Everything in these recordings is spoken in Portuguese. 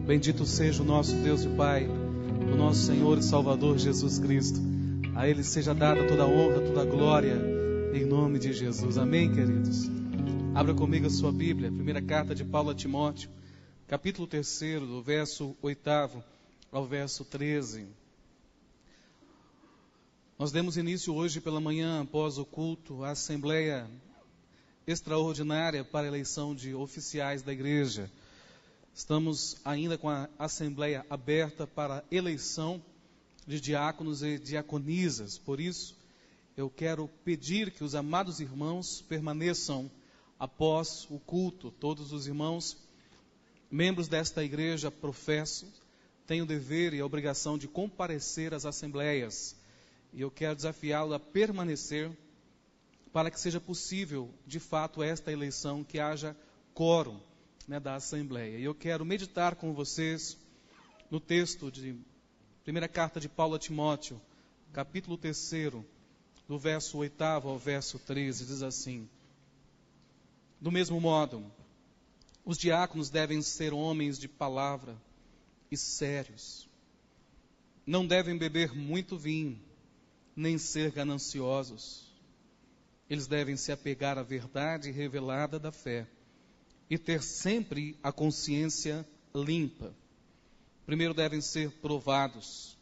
Bendito seja o nosso Deus e Pai, o nosso Senhor e Salvador Jesus Cristo. A Ele seja dada toda a honra, toda a glória, em nome de Jesus. Amém, queridos? Abra comigo a sua Bíblia, primeira carta de Paulo a Timóteo, capítulo 3, do verso 8 ao verso 13. Nós demos início hoje pela manhã, após o culto, à Assembleia Extraordinária para a eleição de oficiais da igreja. Estamos ainda com a Assembleia aberta para a eleição de diáconos e diaconisas. Por isso, eu quero pedir que os amados irmãos permaneçam após o culto. Todos os irmãos, membros desta igreja, professo, têm o dever e a obrigação de comparecer às assembleias. E eu quero desafiá-lo a permanecer para que seja possível, de fato, esta eleição, que haja quórum, da Assembleia. E eu quero meditar com vocês no texto de primeira carta de Paulo a Timóteo, capítulo 3, do verso 8 ao verso 13, diz assim: do mesmo modo, os diáconos devem ser homens de palavra e sérios. Não devem beber muito vinho, nem ser gananciosos. Eles devem se apegar à verdade revelada da fé e ter sempre a consciência limpa. Primeiro devem ser provados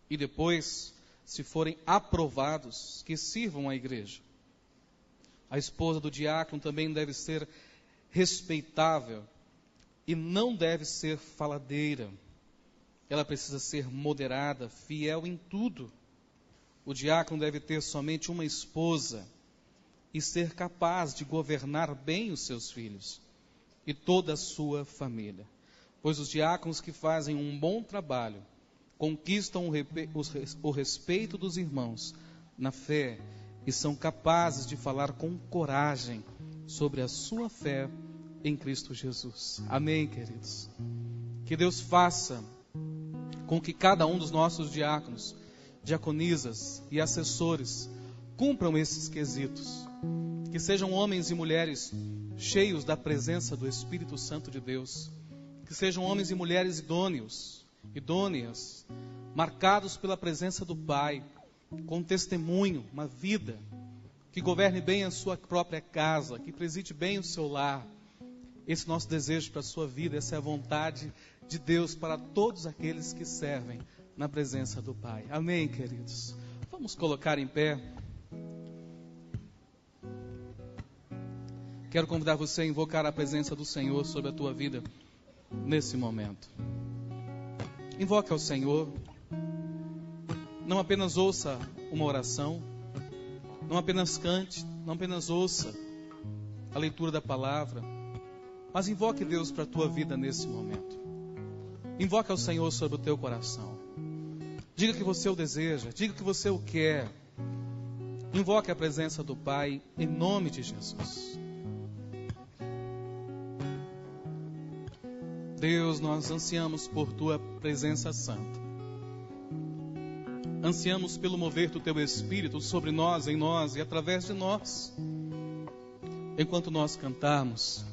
e depois, se forem aprovados, que sirvam à igreja. A esposa do diácono também deve ser respeitável e não deve ser faladeira. Ela precisa ser moderada, fiel em tudo. O diácono deve ter somente uma esposa e ser capaz de governar bem os seus filhos e toda a sua família. Pois os diáconos que fazem um bom trabalho conquistam o respeito dos irmãos na fé e são capazes de falar com coragem sobre a sua fé em Cristo Jesus. Amém, queridos? Que Deus faça com que cada um dos nossos diáconos, diaconisas e assessores cumpram esses quesitos. Que sejam homens e mulheres cheios da presença do Espírito Santo de Deus. Que sejam homens e mulheres idôneas, marcados pela presença do Pai, com testemunho, uma vida, que governe bem a sua própria casa, que preside bem o seu lar. Esse é o nosso desejo para a sua vida, essa é a vontade de Deus para todos aqueles que servem na presença do Pai. Amém, queridos? Vamos colocar em pé. Quero convidar você a invocar a presença do Senhor sobre a tua vida nesse momento. Invoque ao Senhor. Não apenas ouça uma oração, não apenas cante, não apenas ouça a leitura da palavra, mas invoque Deus para a tua vida nesse momento. Invoque ao Senhor sobre o teu coração. Diga que você o deseja, diga que você o quer. Invoque a presença do Pai em nome de Jesus. Deus, nós ansiamos por Tua presença santa. Ansiamos pelo mover do Teu Espírito sobre nós, em nós e através de nós. Enquanto nós cantarmos,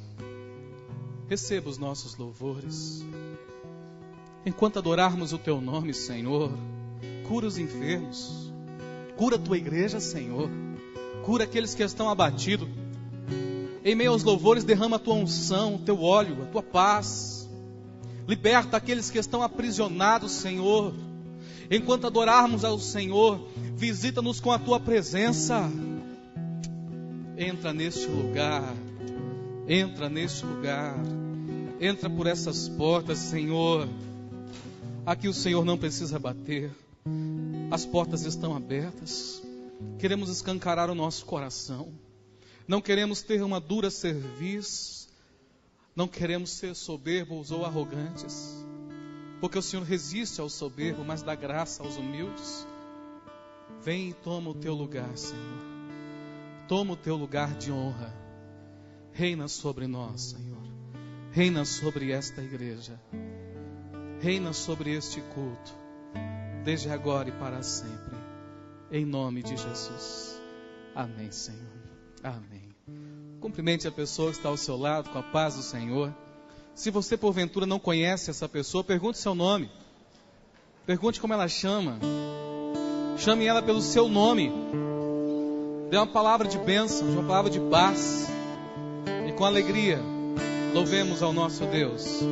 receba os nossos louvores. Enquanto adorarmos o Teu nome, Senhor, cura os enfermos. Cura a Tua igreja, Senhor. Cura aqueles que estão abatidos. Em meio aos louvores, derrama a Tua unção, o Teu óleo, a Tua paz. Liberta aqueles que estão aprisionados, Senhor. Enquanto adorarmos ao Senhor, visita-nos com a Tua presença. Entra neste lugar. Entra neste lugar. Entra por essas portas, Senhor. Aqui o Senhor não precisa bater. As portas estão abertas. Queremos escancarar o nosso coração. Não queremos ter uma dura cerviz. Não queremos ser soberbos ou arrogantes, porque o Senhor resiste ao soberbo, mas dá graça aos humildes. Vem e toma o teu lugar, Senhor. Toma o teu lugar de honra. Reina sobre nós, Senhor. Reina sobre esta igreja. Reina sobre este culto, desde agora e para sempre. Em nome de Jesus. Amém, Senhor. Amém. Cumprimente a pessoa que está ao seu lado com a paz do Senhor. Se você porventura não conhece essa pessoa, pergunte seu nome. Pergunte como ela chama. Chame ela pelo seu nome. Dê uma palavra de bênção, uma palavra de paz. E com alegria, louvemos ao nosso Deus.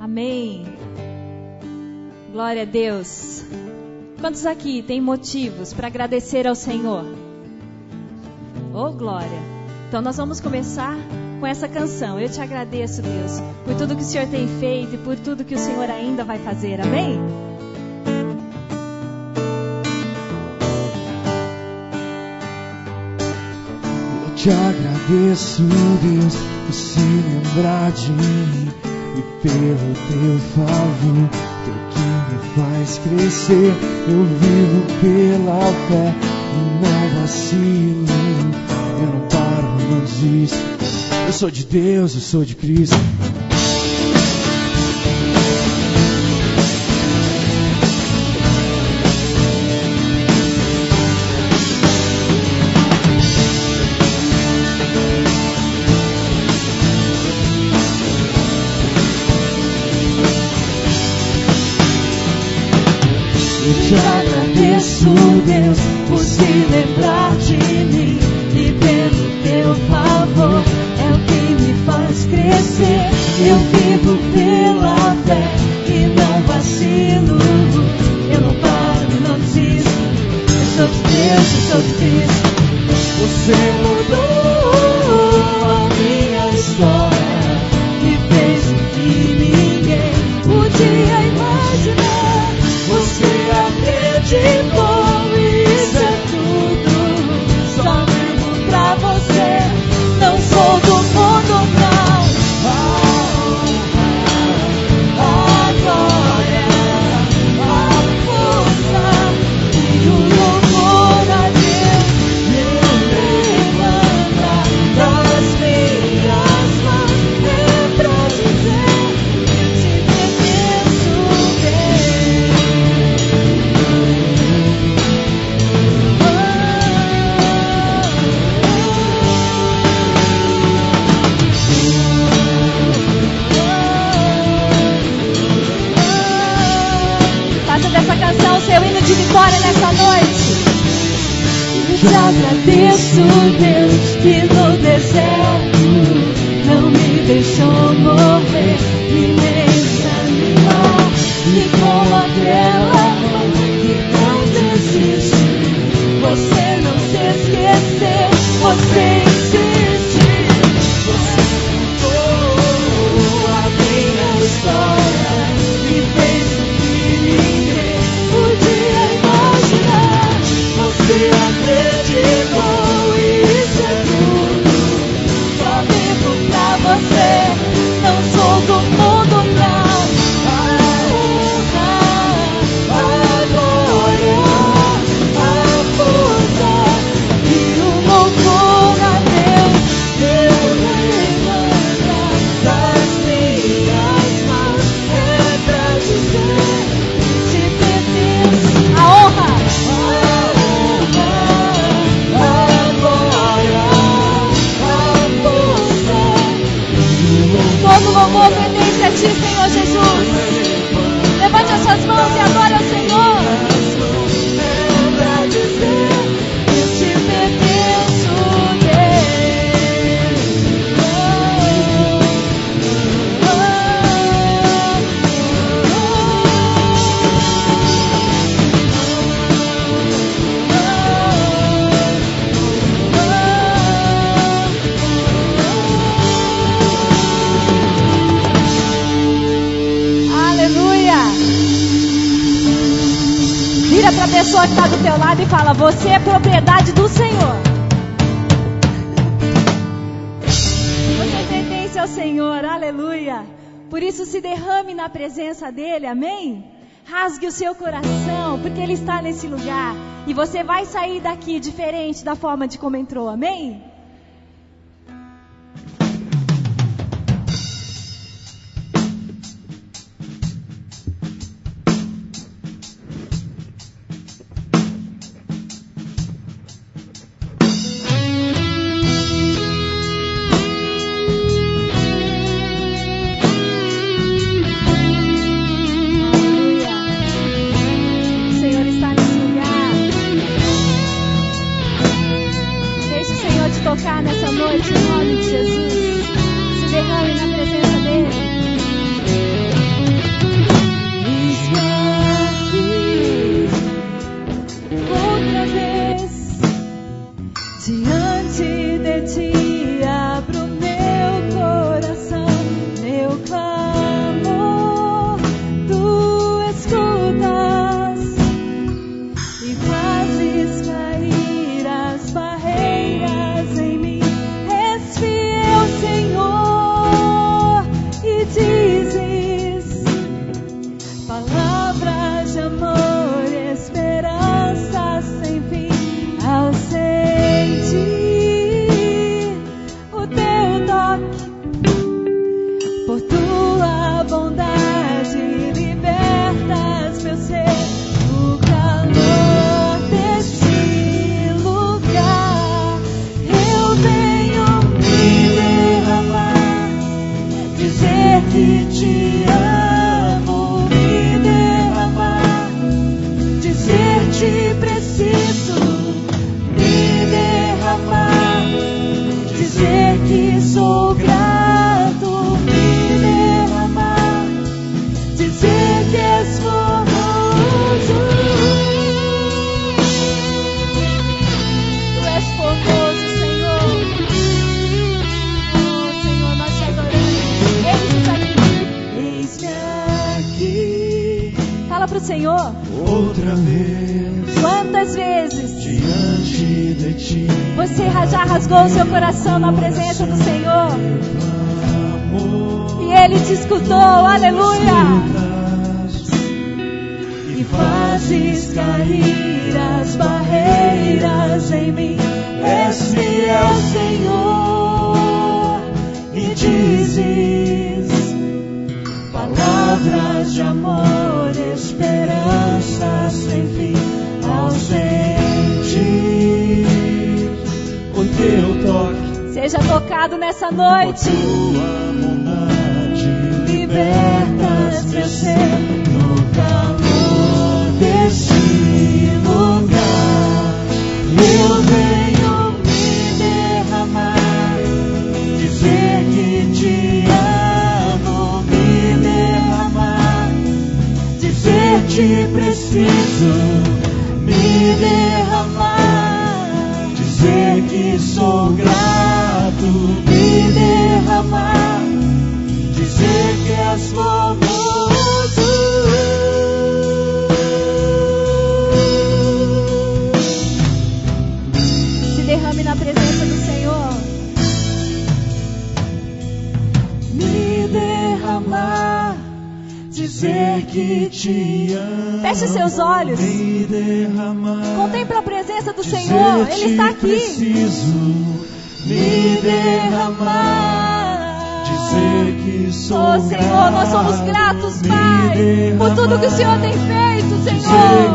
Amém. Glória a Deus. Quantos aqui têm motivos para agradecer ao Senhor? Oh, glória. Então nós vamos começar com essa canção. Eu te agradeço, Deus, por tudo que o Senhor tem feito e por tudo que o Senhor ainda vai fazer. Amém? Eu te agradeço, Deus, por se lembrar de mim. E pelo teu favor, teu que me faz crescer. Eu vivo pela fé e não vacilo. Eu não paro, não desisto. Eu sou de Deus, eu sou de Cristo. Eu te agradeço, Deus, por se lembrar de mim. E pelo teu favor é o que me faz crescer. Eu vivo pela fé e não vacilo. Eu não paro, não desisto. Eu sou de Deus, eu sou de Cristo. Você mudou a minha história, me fez o que ninguém podia imaginar. Você acreditou, isso é tudo. Só vivo pra você, não sou do mundo, não. A glória, a força e o louvor a Deus me levanta das minhas mãos. É pra dizer que te pertenço, Faça dessa canção seu hino de vitória nessa noite. Eu te agradeço, Deus, que no deserto não me deixou morrer e nem desanimar. E com aquela mão que não desiste, você não se esqueceu, você insiste. Você mudou a minha história, me fez o que ninguém podia imaginar. Você acreditou, isso é tudo. Só vivo pra você, não sou do mundo, não. A glória, a força e o louvor a Deus. Eu levanta das minhas mãos. É pra dizer que te pertence A honra, a glória, a força e o louvor. todo louvor pertence a ti, Senhor Jesus. Levante as suas mãos e adore ao Senhor. É pra dizer que te pertenço, Deus. Aleluia. Vira para a pessoa que está do teu lado e fala: você é propriedade do Senhor. Você pertence ao Senhor, aleluia. Por isso se derrame na presença dEle, amém? Rasgue o seu coração, porque Ele está nesse lugar. E você vai sair daqui diferente da forma de como entrou, amém? Tocar nessa noite em nome de Jesus. Se derrame na presença dEle. Eis-me aqui outra vez diante de Ti, abro meu coração, meu clamor, Tu escutas e fazes cair as barreiras em mim. És fiel, Senhor, e dizes palavras de amor, esperança sem fim. Ao sentir o Teu toque, por Tua bondade libertas meu ser. No calor deste lugar eu venho me derramar, dizer que Te amo, me derramar, dizer Te preciso, me derramar, dizer que sou grato, me derramar, dizer que és formoso. Tu és formoso, Senhor. Oh, Senhor, nós Te adoramos. Eis-me aqui. Fala pro Senhor. Outra vez Quantas vezes diante de Ti, você já rasgou o seu coração na presença do Senhor? amor, E Ele te escutou, aleluia. e fazes cair as barreiras em mim. És fiel, Senhor, e dizes palavras de amor, esperança sem fim. Ao sentir o Teu toque, Seja tocado nessa noite. Tua bondade Libertas meu ser. no calor deste lugar. Eu venho me derramar, dizer que Te amo, me derramar, dizer Te preciso, me derramar, dizer que sou grato, me derramar, dizer que és formoso. Se derrame na presença do Senhor. Me derramar, dizer que Te amo. Feche seus olhos. Me derramar, Contempla a presença do Senhor. dizer Ele está Te aqui. preciso, me derramar, dizer que sou Oh, Senhor, nós somos gratos, Pai, por tudo que o Senhor tem feito, Senhor.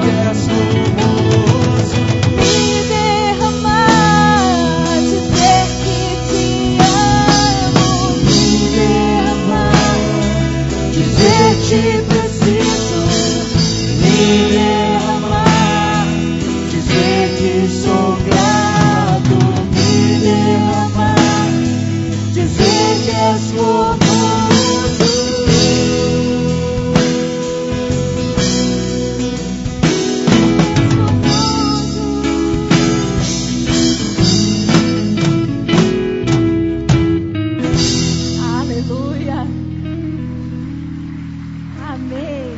Me derramar, dizer que Te amo. Me derramar, dizer Te preciso, me derramar, dizer que sou grato, me derramar, dizer que és formoso. Aleluia. Amém.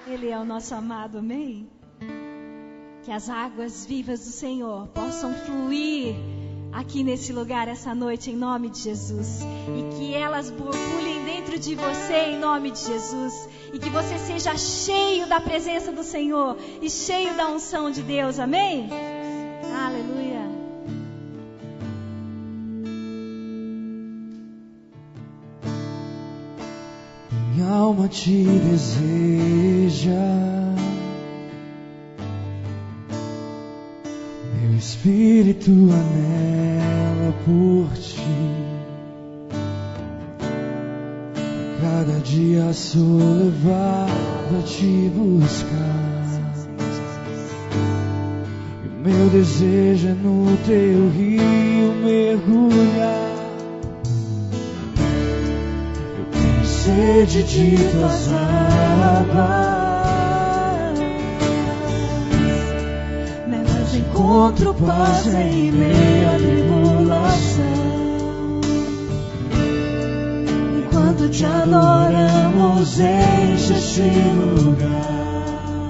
Ele é o nosso amado, amém? Que as águas vivas do Senhor possam fluir aqui nesse lugar essa noite, em nome de Jesus. E que elas borbulhem dentro de você, em nome de Jesus. E que você seja cheio da presença do Senhor e cheio da unção de Deus. Amém? Aleluia. Minha alma te deseja, meu espírito anela por ti. Cada dia sou levado a te buscar, e o meu desejo é no teu rio mergulhar. Sede de tuas águas, nelas encontro paz em meio à tribulação. Enquanto te adoramos, enche este lugar,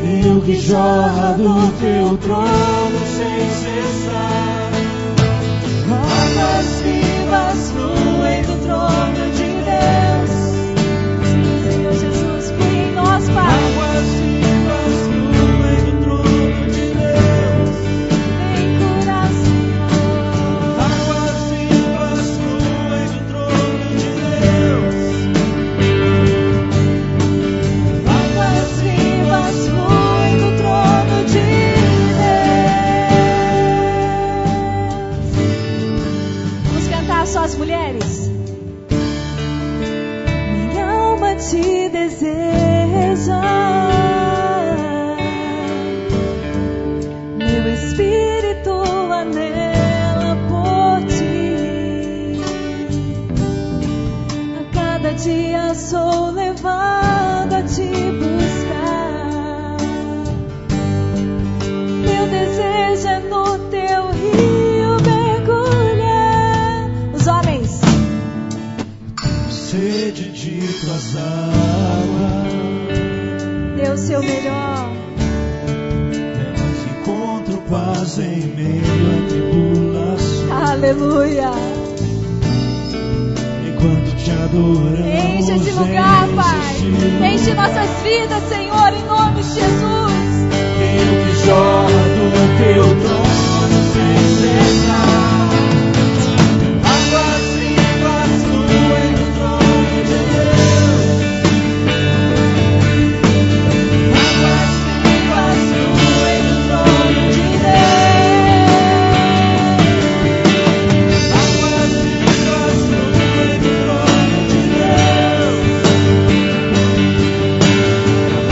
rio que jorra do teu trono sem cessar. Águas vivas fluem do trono de Deus. Sim, Senhor Jesus, flui em nós, Pai. Águas vivas fluem do trono de Deus. Vem curar, Senhor. Águas vivas fluem do trono de Deus. Águas vivas fluem do trono de Deus. Só as mulheres. Minha alma te deseja, meu espírito anela por ti. A cada dia sou levada a te buscar, meu desejo é no teu rio mergulhar. Os homens, Sede de tuas águas, dê o seu melhor. nelas encontro paz em meio à tribulação. Aleluia. Enquanto te adoramos, Enche esse lugar, Pai. este lugar. Enche nossas vidas, Senhor, em nome de Jesus. Rio que jorra do teu trono sem cessar. Águas vivas fluem do trono de Deus. Águas vivas fluem do trono de Deus.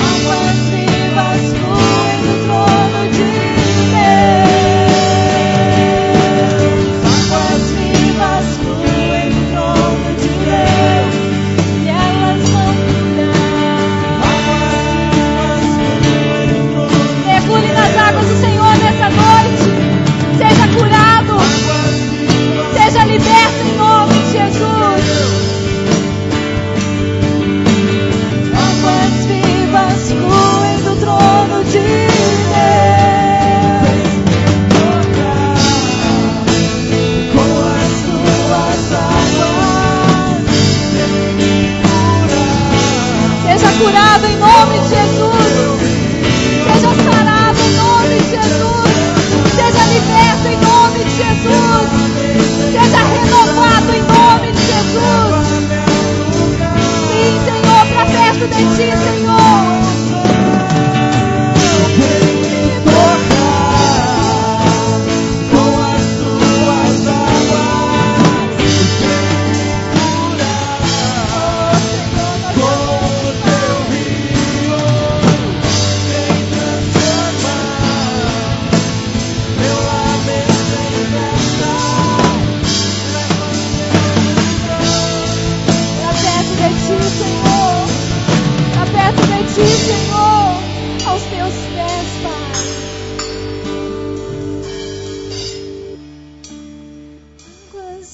Águas vivas fluem do trono de Deus. Águas vivas fluem do trono de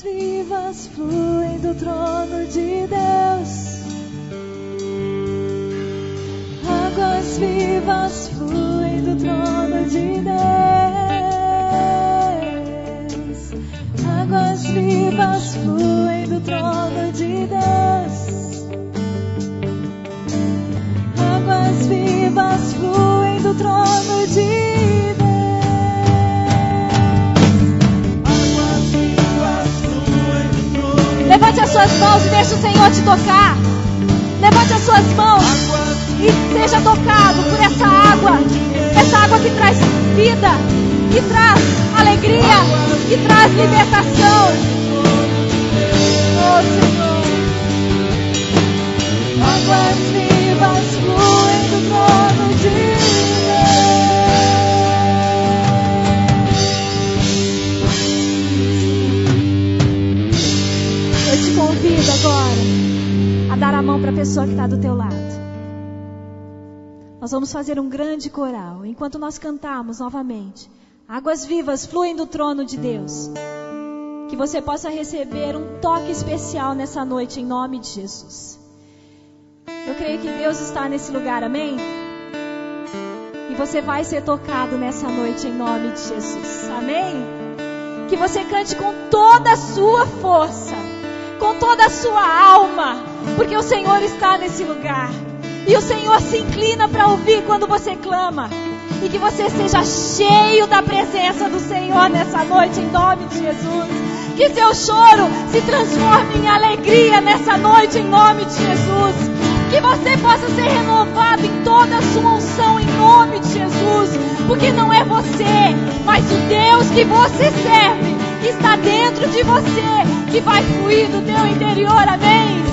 vivas fluem do trono de Deus. Águas vivas fluem do trono de Deus. vivas fluem do trono de Deus. Águas vivas fluem do trono de Deus. Águas vivas fluem do trono. Levante as suas mãos e deixe o Senhor te tocar. Levante as suas mãos e seja tocado por essa água que traz vida, que traz alegria, que traz libertação. Oh, Senhor. Águas vivas fluem do trono de Deus. Eu te convido agora a dar a mão para a pessoa que está do teu lado. Nós vamos fazer um grande coral. Enquanto nós cantarmos novamente, águas vivas fluem do trono de Deus. Que você possa receber um toque especial nessa noite, em nome de Jesus. Eu creio que Deus está nesse lugar, amém? E você vai ser tocado nessa noite, em nome de Jesus, amém? Que você cante com toda a sua força, com toda a sua alma, porque o Senhor está nesse lugar. E o Senhor se inclina para ouvir quando você clama. E que você seja cheio da presença do Senhor nessa noite, em nome de Jesus. Que seu choro se transforme em alegria nessa noite, em nome de Jesus. Que você possa ser renovado em toda a sua unção, em nome de Jesus. Porque não é você, mas o Deus que você serve, que está dentro de você, que vai fluir do teu interior, amém?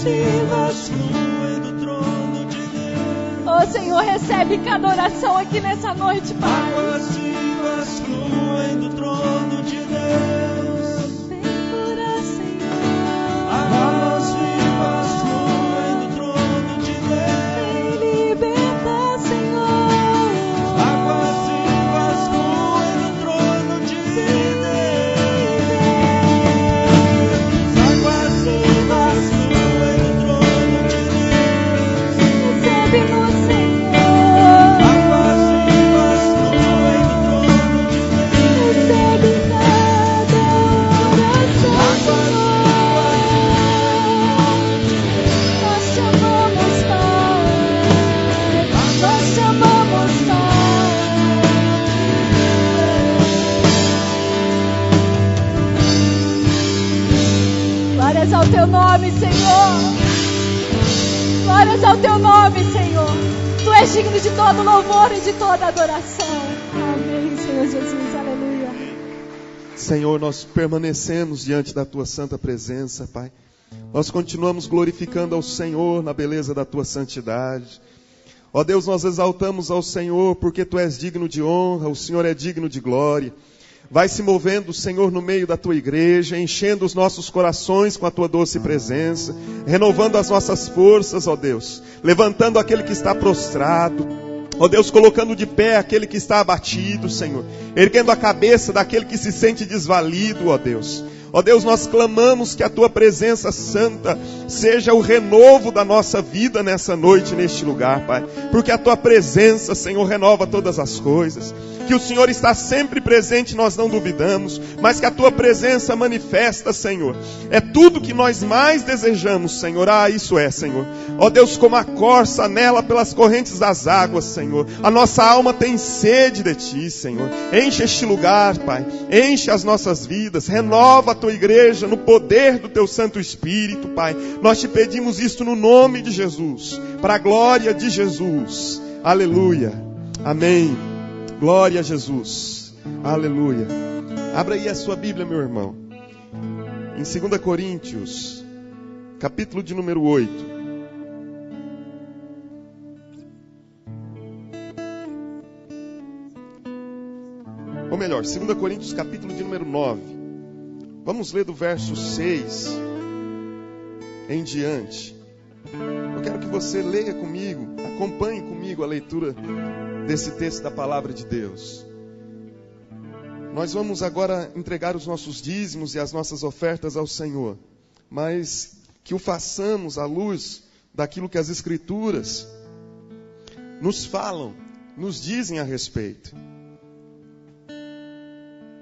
Vivas fluem do trono de Deus. Oh, Senhor, recebe cada oração aqui nessa noite, Pai. Águas vivas fluem do trono de Deus. Vem curar, Senhor. Águas vivas fluem do trono de Deus. Vem libertar, Senhor. Águas vivas fluem do trono de Deus. Águas vivas fluem do trono de Deus. Recebe-nos, Senhor. Águas vivas fluem do trono de Deus. Recebe cada oração, Águas Senhor. Nós te amamos, Pai. Nós te amamos, Pai. Glórias ao teu nome, Senhor. Glórias ao teu nome, Senhor. Tu és digno de todo louvor e de toda adoração. Amém, Senhor Jesus. Aleluia. Senhor, nós permanecemos diante da Tua santa presença, Pai. Nós continuamos glorificando ao Senhor na beleza da Tua santidade. Ó Deus, nós exaltamos ao Senhor porque Tu és digno de honra, o Senhor é digno de glória. Vai se movendo, Senhor, no meio da Tua igreja, enchendo os nossos corações com a Tua doce presença, renovando as nossas forças, ó Deus, levantando aquele que está prostrado, ó Deus, colocando de pé aquele que está abatido, Senhor, erguendo a cabeça daquele que se sente desvalido, ó Deus. Ó Deus, nós clamamos que a Tua presença santa seja o renovo da nossa vida nessa noite, neste lugar, Pai. Porque a Tua presença, Senhor, renova todas as coisas. Que o Senhor está sempre presente, nós não duvidamos. Mas que a Tua presença manifesta, Senhor. É tudo que nós mais desejamos, Senhor. Ah, isso é, Senhor. Ó Deus, como a corça anela pelas correntes das águas, Senhor. A nossa alma tem sede de Ti, Senhor. Enche este lugar, Pai. Enche as nossas vidas. Renova a Tua igreja no poder do Teu Santo Espírito, Pai. Nós Te pedimos isto no nome de Jesus, para a glória de Jesus. Aleluia. Amém. Glória a Jesus. Aleluia. Abra aí a sua Bíblia, meu irmão. Em 2 Coríntios, capítulo de número 8. Ou melhor, 2 Coríntios, capítulo de número 9. Vamos ler do verso 6 em diante. Eu quero que você leia comigo, acompanhe comigo a leitura desse texto da palavra de Deus. Nós vamos agora entregar os nossos dízimos e as nossas ofertas ao Senhor, mas que o façamos à luz daquilo que as Escrituras nos falam, nos dizem a respeito.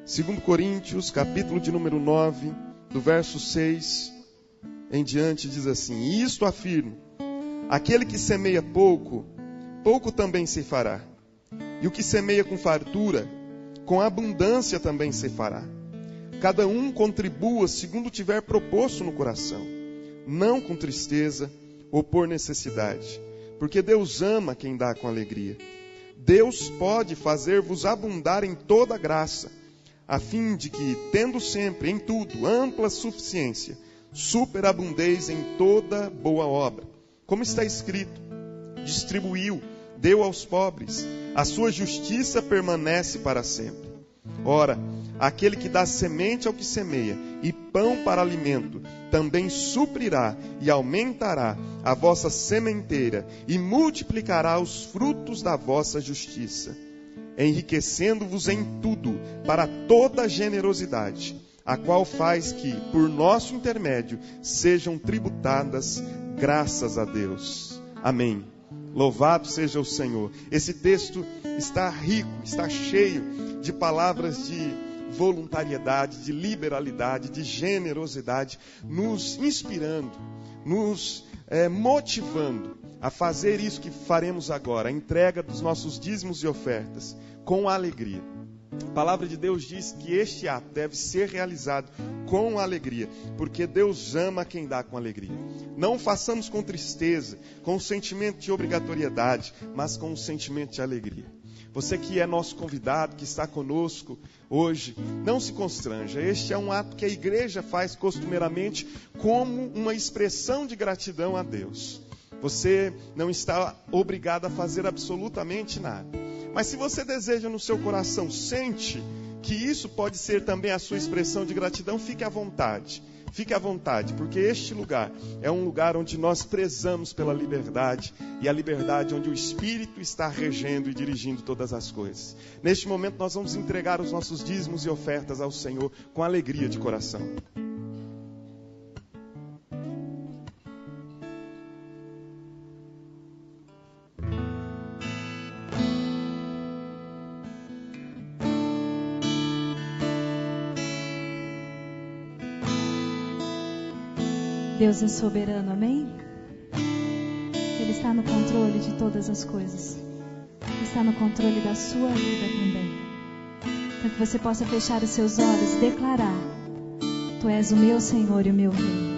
2 Coríntios, capítulo de número 9, do verso 6 em diante, diz assim: E isto afirmo, aquele que semeia pouco, pouco também se fará. E o que semeia com fartura, com abundância também se fará. Cada um contribua segundo tiver proposto no coração, não com tristeza ou por necessidade, porque Deus ama quem dá com alegria. Deus pode fazer-vos abundar em toda graça, a fim de que, tendo sempre em tudo ampla suficiência, superabundeis em toda boa obra. Como está escrito, distribuiu, deu aos pobres, a sua justiça permanece para sempre. Ora, aquele que dá semente ao que semeia e pão para alimento, também suprirá e aumentará a vossa sementeira e multiplicará os frutos da vossa justiça, enriquecendo-vos em tudo para toda generosidade, a qual faz que, por nosso intermédio, sejam tributadas graças a Deus. Amém. Louvado seja o Senhor. Esse texto está rico, está cheio de palavras de voluntariedade, de liberalidade, de generosidade, nos inspirando, nos motivando a fazer isso que faremos agora, a entrega dos nossos dízimos e ofertas, com alegria. A palavra de Deus diz que este ato deve ser realizado com alegria, porque Deus ama quem dá com alegria. Não façamos com tristeza, com um sentimento de obrigatoriedade, mas com um sentimento de alegria. Você que é nosso convidado, que está conosco hoje, não se constranja. Este é um ato que a igreja faz costumeiramente como uma expressão de gratidão a Deus. Você não está obrigado a fazer absolutamente nada. Mas se você deseja no seu coração, sente que isso pode ser também a sua expressão de gratidão, fique à vontade. Fique à vontade, porque este lugar é um lugar onde nós prezamos pela liberdade, e a liberdade onde o Espírito está regendo e dirigindo todas as coisas. Neste momento nós vamos entregar os nossos dízimos e ofertas ao Senhor com alegria de coração. Deus é soberano, amém? Ele está no controle de todas as coisas. Ele está no controle da sua vida também. Então que você possa fechar os seus olhos e declarar: Tu és o meu Senhor e o meu Rei.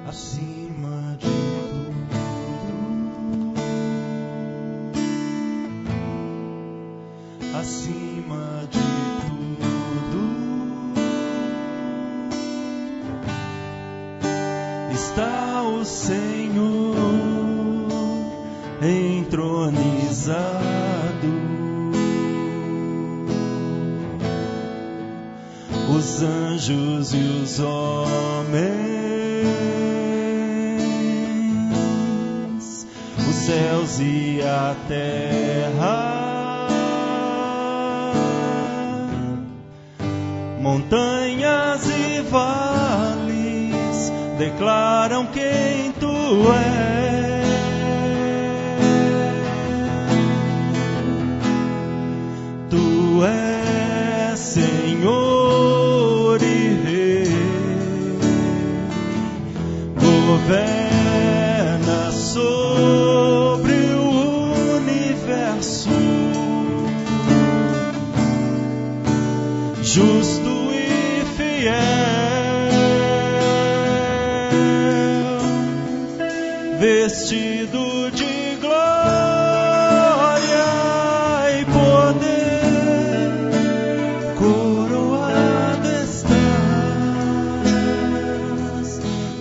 Acima de acima de tudo está o Senhor entronizado. Os anjos e os homens, os céus e a terra, montanhas e vales declaram quem Tu és. Tu és Senhor e Rei, governa sobre o universo, justo e fiel, vestido de glória e poder, coroado estás,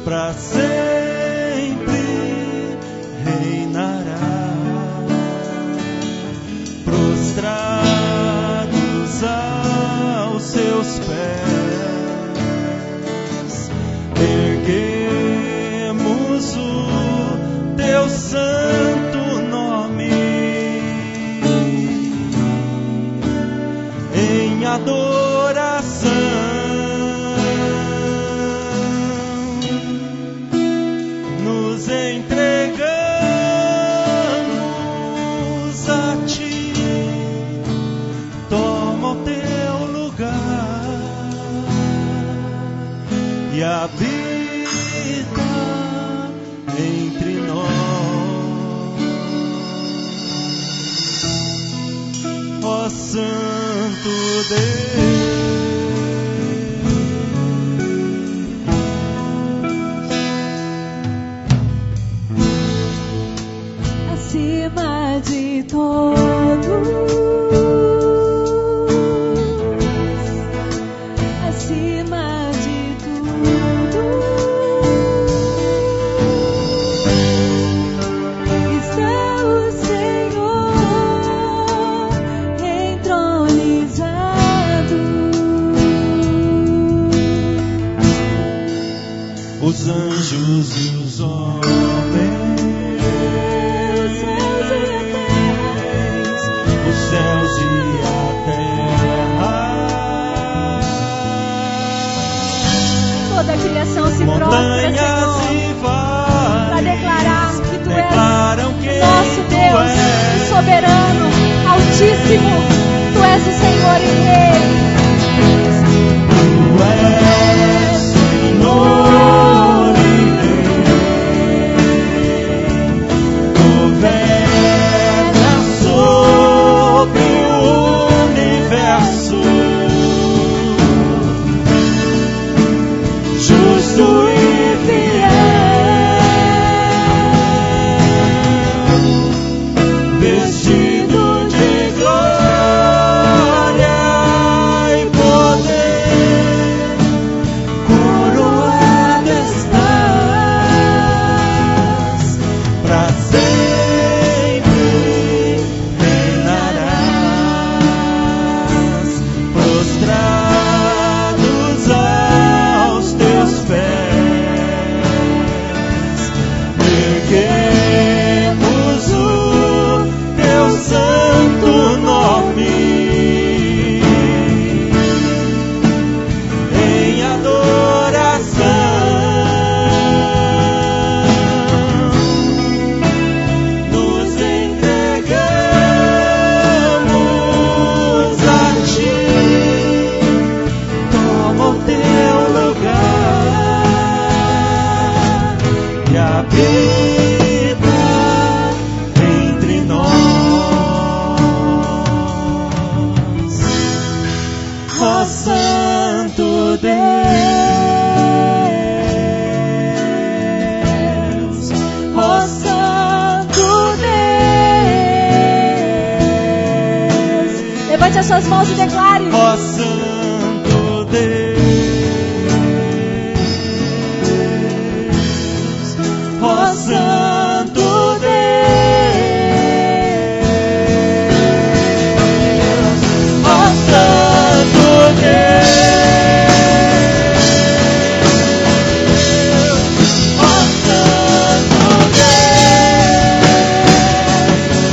para sempre reinará, prostrados aos Seus pés, erguemos o Teu sangue entregamos a ti, toma o teu lugar e habita entre nós, ó Santo Deus. Acima de todos, acima de tudo, está o Senhor entronizado. Os anjos e os homens, céus e a terra, Toda a criação se prostra, montanhas Senhor, e para vales, declarar que Tu és declaram que nosso Tu Deus, és o soberano, altíssimo. Tu és o Senhor e Rei. Tu és Senhor e Rei, governa sobre o universo, justo e fiel, vestido de glória e poder, coroado estás, pra sempre reinarás, prostrados aos teus pés, erguemos o teu santo nome em adoração. Nos entregamos a ti, toma o teu lugar e habita entre nós, ó Santo Deus, ó Santo Deus, Levante as suas mãos e declare. ó Santo Deus, ó Santo Deus, ó Santo Deus, ó Santo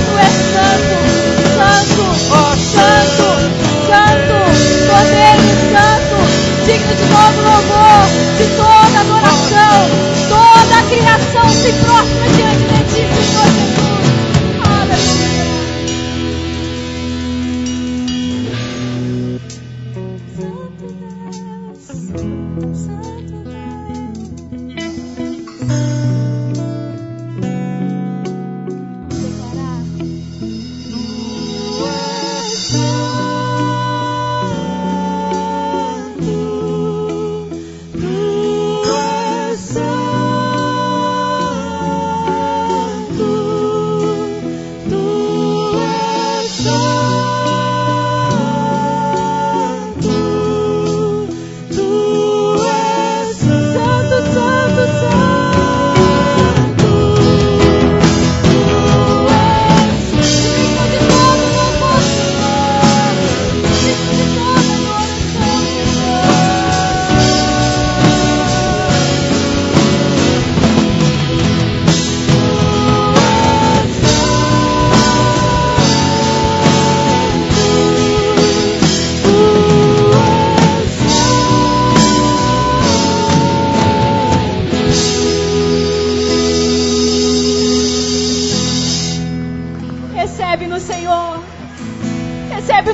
Tu és santo, santo, ó santo, santo, poder e santo, digno de todo louvor, de toda adoração. Toda a criação se prostra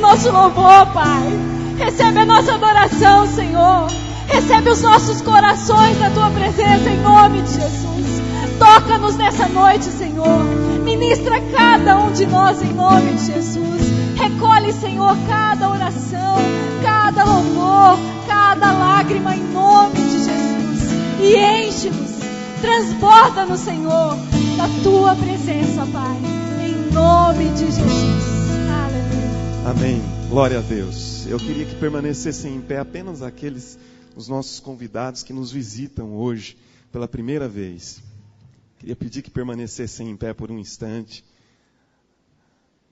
nosso louvor, Pai. Recebe a nossa adoração, Senhor. Recebe os nossos corações na Tua presença, em nome de Jesus. Toca-nos nessa noite, Senhor. Ministra cada um de nós, em nome de Jesus. Recolhe, Senhor, cada oração, cada louvor, cada lágrima, em nome de Jesus. E enche-nos, transborda-nos, Senhor, da Tua presença, Pai. Em nome de Jesus. Aleluia. Amém. Glória a Deus. Eu queria que permanecessem em pé apenas os nossos convidados que nos visitam hoje pela primeira vez. Queria pedir que permanecessem em pé por um instante.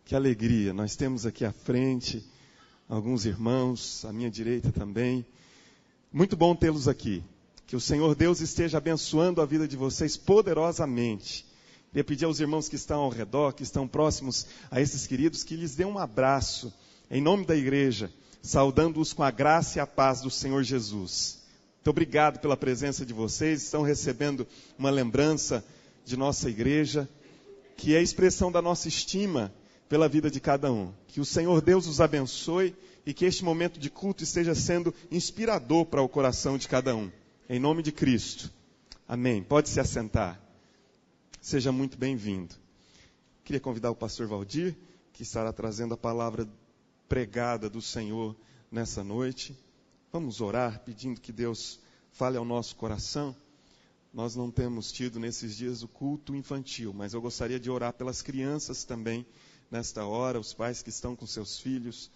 Que alegria, nós temos aqui à frente alguns irmãos, à minha direita também. Muito bom tê-los aqui. Que o Senhor Deus esteja abençoando a vida de vocês poderosamente. Queria pedir aos irmãos que estão ao redor, que estão próximos a esses queridos, que lhes dê um abraço em nome da igreja, saudando-os com a graça e a paz do Senhor Jesus. Muito obrigado pela presença de vocês. Estão recebendo uma lembrança de nossa igreja, que é a expressão da nossa estima pela vida de cada um. Que o Senhor Deus os abençoe e que este momento de culto esteja sendo inspirador para o coração de cada um. Em nome de Cristo. Amém. Pode se assentar. Seja muito bem-vindo. Queria convidar o pastor Valdir, que estará trazendo a palavra pregada do Senhor nessa noite. Vamos orar pedindo que Deus fale ao nosso coração. Nós não temos tido nesses dias o culto infantil, mas eu gostaria de orar pelas crianças também nesta hora, os pais que estão com seus filhos.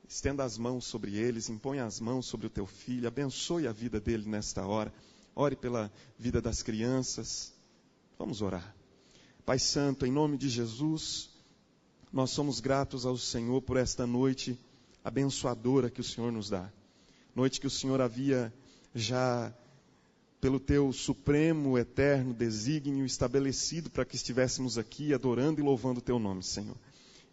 Estenda as mãos sobre eles, impõe as mãos sobre o teu filho, abençoe a vida dele nesta hora. Ore pela vida das crianças. Vamos orar. Pai Santo, em nome de Jesus, nós somos gratos ao Senhor por esta noite abençoadora que o Senhor nos dá. Noite que o Senhor havia já, pelo teu supremo, eterno desígnio estabelecido para que estivéssemos aqui adorando e louvando o teu nome, Senhor.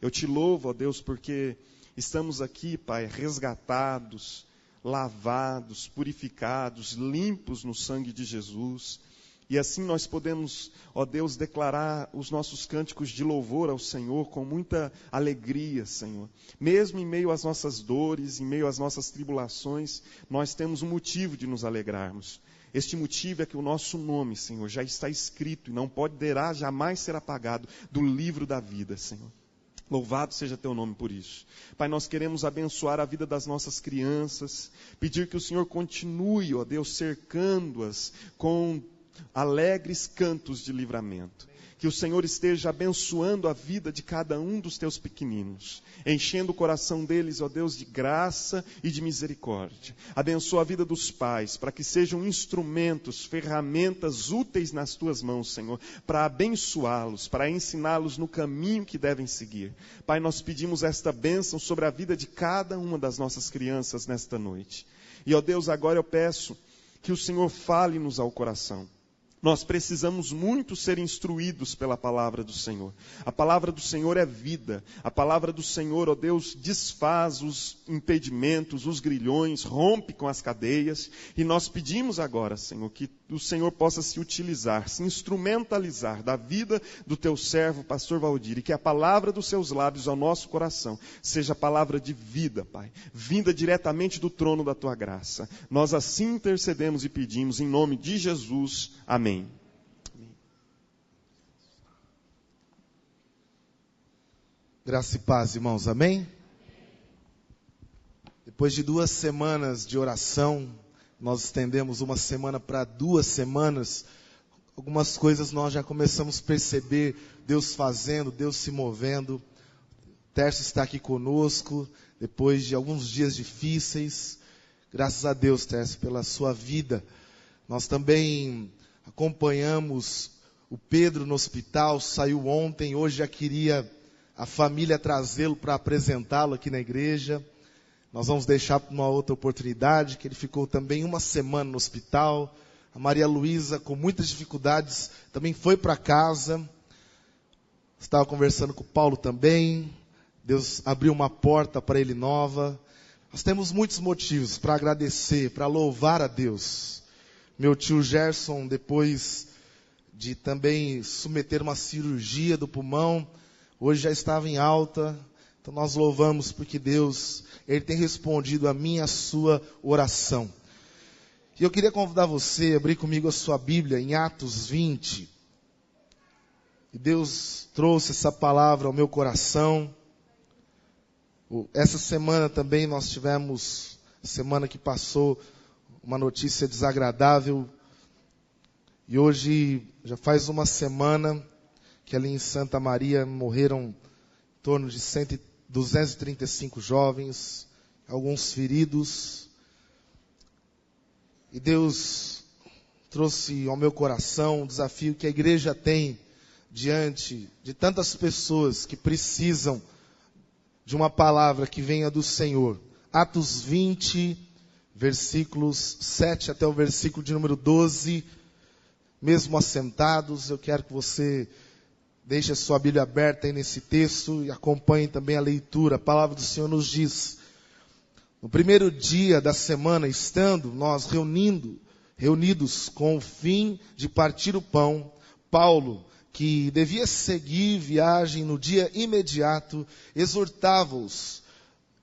Eu te louvo, ó Deus, porque estamos aqui, Pai, resgatados, lavados, purificados, limpos no sangue de Jesus. E assim nós podemos, ó Deus, declarar os nossos cânticos de louvor ao Senhor com muita alegria, Senhor. Mesmo em meio às nossas dores, em meio às nossas tribulações, nós temos um motivo de nos alegrarmos. Este motivo é que o nosso nome, Senhor, já está escrito e não poderá jamais ser apagado do livro da vida, Senhor. Louvado seja teu nome por isso. Pai, nós queremos abençoar a vida das nossas crianças, pedir que o Senhor continue, ó Deus, cercando-as com alegres cantos de livramento. Que o Senhor esteja abençoando a vida de cada um dos teus pequeninos, enchendo o coração deles, ó Deus, de graça e de misericórdia. Abençoa a vida dos pais, para que sejam instrumentos, ferramentas úteis nas tuas mãos, Senhor, para abençoá-los, para ensiná-los no caminho que devem seguir. Pai, nós pedimos esta bênção sobre a vida de cada uma das nossas crianças nesta noite. E, ó Deus, agora eu peço que o Senhor fale-nos ao coração. Nós precisamos muito ser instruídos pela palavra do Senhor. A palavra do Senhor é vida. A palavra do Senhor, ó Deus, desfaz os impedimentos, os grilhões, rompe com as cadeias. E nós pedimos agora, Senhor, que o Senhor possa se utilizar, se instrumentalizar da vida do teu servo, pastor Valdir, e que a palavra dos seus lábios ao nosso coração seja palavra de vida, Pai, vinda diretamente do trono da tua graça. Nós assim intercedemos e pedimos em nome de Jesus. Amém. Graça e paz, irmãos, amém? Depois de 2 semanas de oração, nós estendemos uma semana para 2 semanas. Algumas coisas nós já começamos a perceber Deus fazendo, Deus se movendo. Tércio está aqui conosco, depois de alguns dias difíceis. Graças a Deus, Tércio, pela sua vida. Nós também acompanhamos o Pedro no hospital, saiu ontem, hoje já queria a família trazê-lo para apresentá-lo aqui na igreja. Nós vamos deixar para uma outra oportunidade, que ele ficou também 1 semana no hospital. A Maria Luísa, com muitas dificuldades, também foi para casa. Estava conversando com o Paulo também. Deus abriu uma porta para ele nova. Nós temos muitos motivos para agradecer, para louvar a Deus. Meu tio Gerson, depois de também submeter uma cirurgia do pulmão, hoje já estava em alta, Então nós louvamos porque Deus, Ele tem respondido a minha e a sua oração. E eu queria convidar você a abrir comigo a sua Bíblia em Atos 20. E Deus trouxe essa palavra ao meu coração. Essa semana também nós tivemos, semana que passou, uma notícia desagradável. E hoje já faz uma semana que ali em Santa Maria morreram em torno de 235 jovens, alguns feridos. E Deus trouxe ao meu coração um desafio que a igreja tem diante de tantas pessoas que precisam de uma palavra que venha do Senhor. Atos 20, versículos 7 até o versículo de número 12. Mesmo assentados, eu quero que você deixe a sua Bíblia aberta aí nesse texto e acompanhe também a leitura. A palavra do Senhor nos diz: no primeiro dia da semana, estando nós reunidos com o fim de partir o pão, Paulo, que devia seguir viagem no dia imediato, exortava-os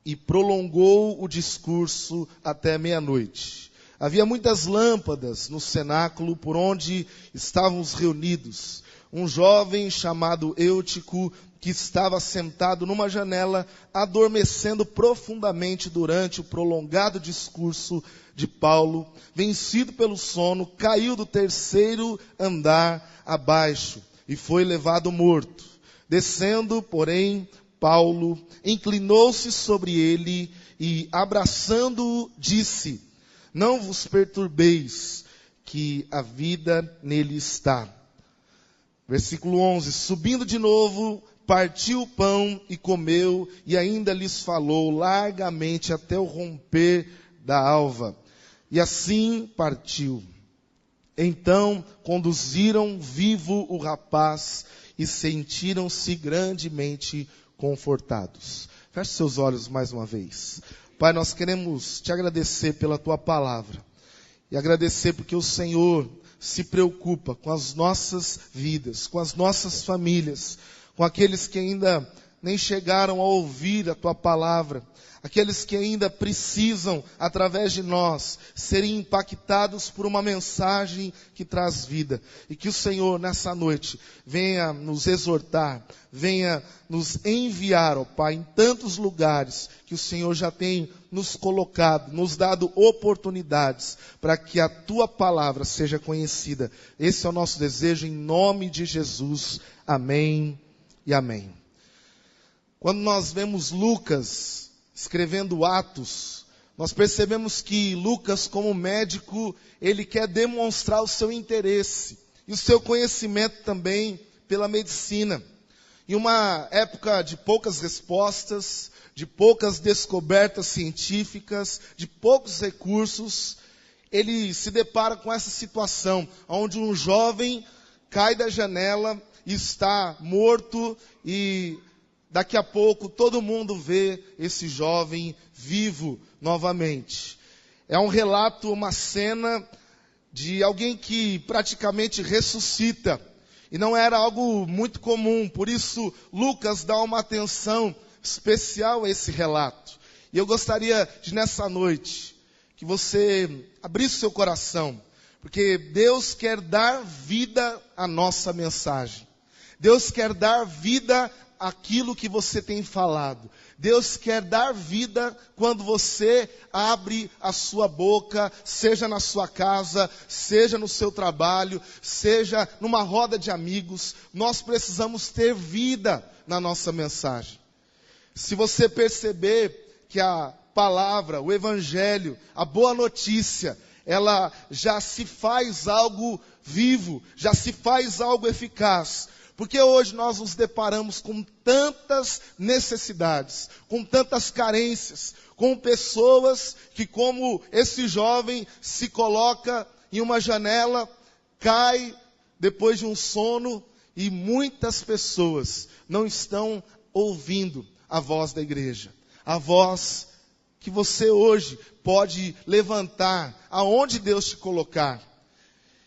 e prolongou o discurso até meia-noite. Havia muitas lâmpadas no cenáculo por onde estávamos reunidos. Um jovem chamado Eutico, que estava sentado numa janela, adormecendo profundamente durante o prolongado discurso de Paulo, vencido pelo sono, caiu do terceiro andar abaixo e foi levado morto. Descendo, porém, Paulo inclinou-se sobre ele e, abraçando-o, disse: não vos perturbeis, que a vida nele está. Versículo 11, subindo de novo, partiu o pão e comeu, e ainda lhes falou largamente até o romper da alva. E assim partiu. Então conduziram vivo o rapaz e sentiram-se grandemente confortados. Feche seus olhos mais uma vez. Pai, nós queremos te agradecer pela tua palavra. E agradecer porque o Senhor se preocupa com as nossas vidas, com as nossas famílias, com aqueles que ainda nem chegaram a ouvir a tua palavra, aqueles que ainda precisam, através de nós, serem impactados por uma mensagem que traz vida. E que o Senhor, nessa noite, venha nos exortar, venha nos enviar, ó Pai, em tantos lugares que o Senhor já tem nos colocado, nos dado oportunidades para que a tua palavra seja conhecida. Esse é o nosso desejo, em nome de Jesus. Amém e amém. Quando nós vemos Lucas escrevendo Atos, nós percebemos que Lucas, como médico, ele quer demonstrar o seu interesse e o seu conhecimento também pela medicina. Em uma época de poucas respostas, de poucas descobertas científicas, de poucos recursos, ele se depara com essa situação, onde um jovem cai da janela e está morto, e daqui a pouco todo mundo vê esse jovem vivo novamente. É um relato, uma cena de alguém que praticamente ressuscita. E não era algo muito comum, por isso Lucas dá uma atenção especial a esse relato. E eu gostaria de, nessa noite, que você abrisse seu coração, porque Deus quer dar vida à nossa mensagem. Deus quer dar vida àquilo que você tem falado. Deus quer dar vida quando você abre a sua boca, seja na sua casa, seja no seu trabalho, seja numa roda de amigos. Nós precisamos ter vida na nossa mensagem. Se você perceber que a palavra, o evangelho, a boa notícia, ela já se faz algo vivo, já se faz algo eficaz. Porque hoje nós nos deparamos com tantas necessidades, com tantas carências, com pessoas que, como esse jovem, se coloca em uma janela, cai depois de um sono, e muitas pessoas não estão ouvindo a voz da igreja. A voz que você hoje pode levantar, aonde Deus te colocar.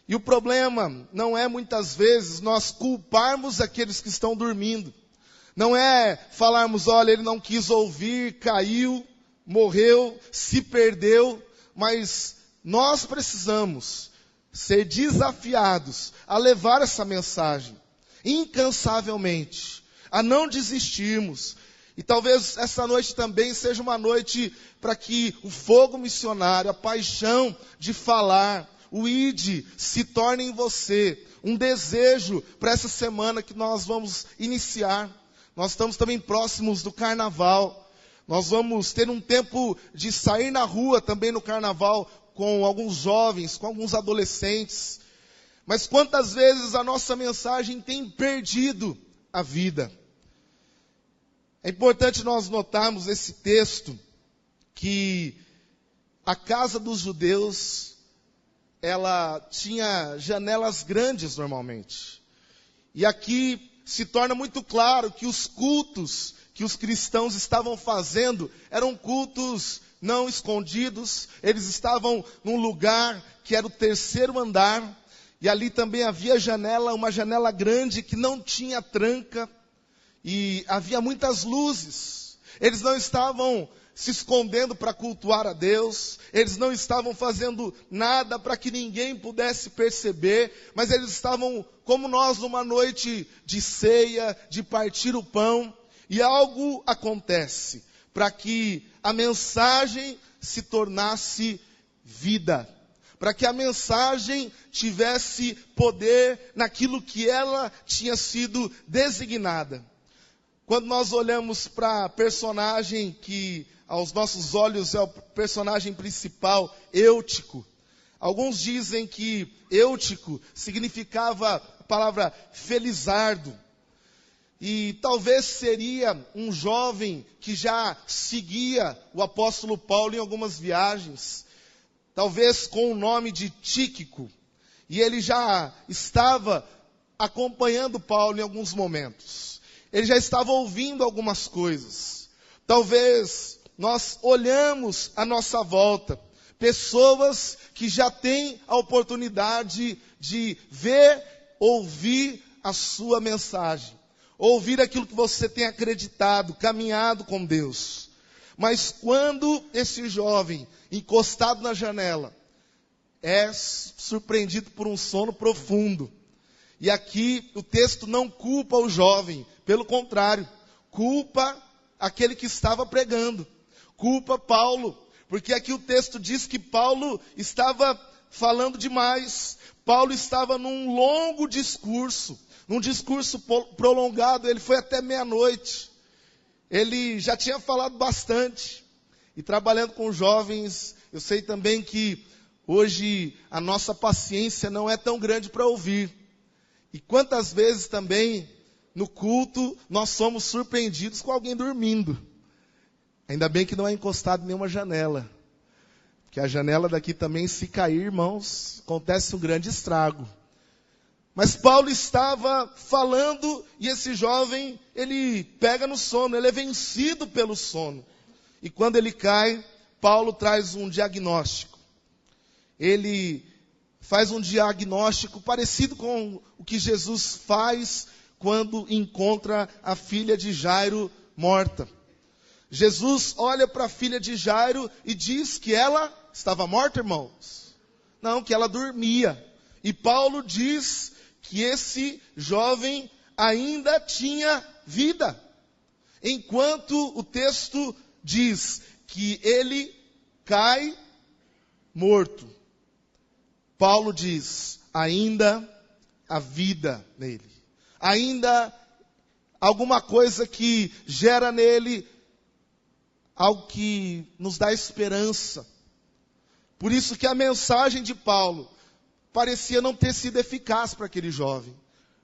E o problema não é muitas vezes nós culparmos aqueles que estão dormindo. Não é falarmos, olha, ele não quis ouvir, caiu, morreu, se perdeu, mas nós precisamos ser desafiados a levar essa mensagem incansavelmente, a não desistirmos. E talvez essa noite também seja uma noite para que o fogo missionário, a paixão de falar, o ID se torne em você um desejo para essa semana que nós vamos iniciar. Nós estamos também próximos do carnaval. Nós vamos ter um tempo de sair na rua também no carnaval com alguns jovens, com alguns adolescentes. Mas quantas vezes a nossa mensagem tem perdido a vida? É importante nós notarmos esse texto que a casa dos judeus, ela tinha janelas grandes normalmente. E aqui se torna muito claro que os cultos que os cristãos estavam fazendo eram cultos não escondidos. Eles estavam num lugar que era o terceiro andar. E ali também havia janela, uma janela grande que não tinha tranca. E havia muitas luzes. Eles não estavam se escondendo para cultuar a Deus. Eles não estavam fazendo nada para que ninguém pudesse perceber. Mas eles estavam, como nós, numa noite de ceia, de partir o pão. E algo acontece para que a mensagem se tornasse vida. Para que a mensagem tivesse poder naquilo que ela tinha sido designada. Quando nós olhamos para a personagem que aos nossos olhos é o personagem principal, Eutico. Alguns dizem que Eutico significava a palavra felizardo. E talvez seria um jovem que já seguia o apóstolo Paulo em algumas viagens. Talvez com o nome de Tíquico. E ele já estava acompanhando Paulo em alguns momentos. Ele já estava ouvindo algumas coisas. Talvez nós olhamos à nossa volta. Pessoas que já têm a oportunidade de ver, ouvir a sua mensagem. Ouvir aquilo que você tem acreditado, caminhado com Deus. Mas quando esse jovem, encostado na janela, é surpreendido por um sono profundo. E aqui o texto não culpa o jovem, pelo contrário, culpa aquele que estava pregando. Culpa Paulo, porque aqui o texto diz que Paulo estava falando demais. Paulo estava num longo discurso, num discurso prolongado, ele foi até meia-noite. Ele já tinha falado bastante. E trabalhando com jovens, eu sei também que hoje a nossa paciência não é tão grande para ouvir. E quantas vezes também no culto nós somos surpreendidos com alguém dormindo. Ainda bem que não é encostado em nenhuma janela. Porque a janela daqui também, se cair, irmãos, acontece um grande estrago. Mas Paulo estava falando e esse jovem, ele pega no sono, ele é vencido pelo sono. E quando ele cai, Paulo traz um diagnóstico. Ele faz um diagnóstico parecido com o que Jesus faz quando encontra a filha de Jairo morta. Jesus olha para a filha de Jairo e diz que ela estava morta, irmãos? Não, que ela dormia. E Paulo diz que esse jovem ainda tinha vida. Enquanto o texto diz que ele cai morto. Paulo diz, ainda há vida nele. Ainda alguma coisa que gera nele algo que nos dá esperança. Por isso que a mensagem de Paulo parecia não ter sido eficaz para aquele jovem.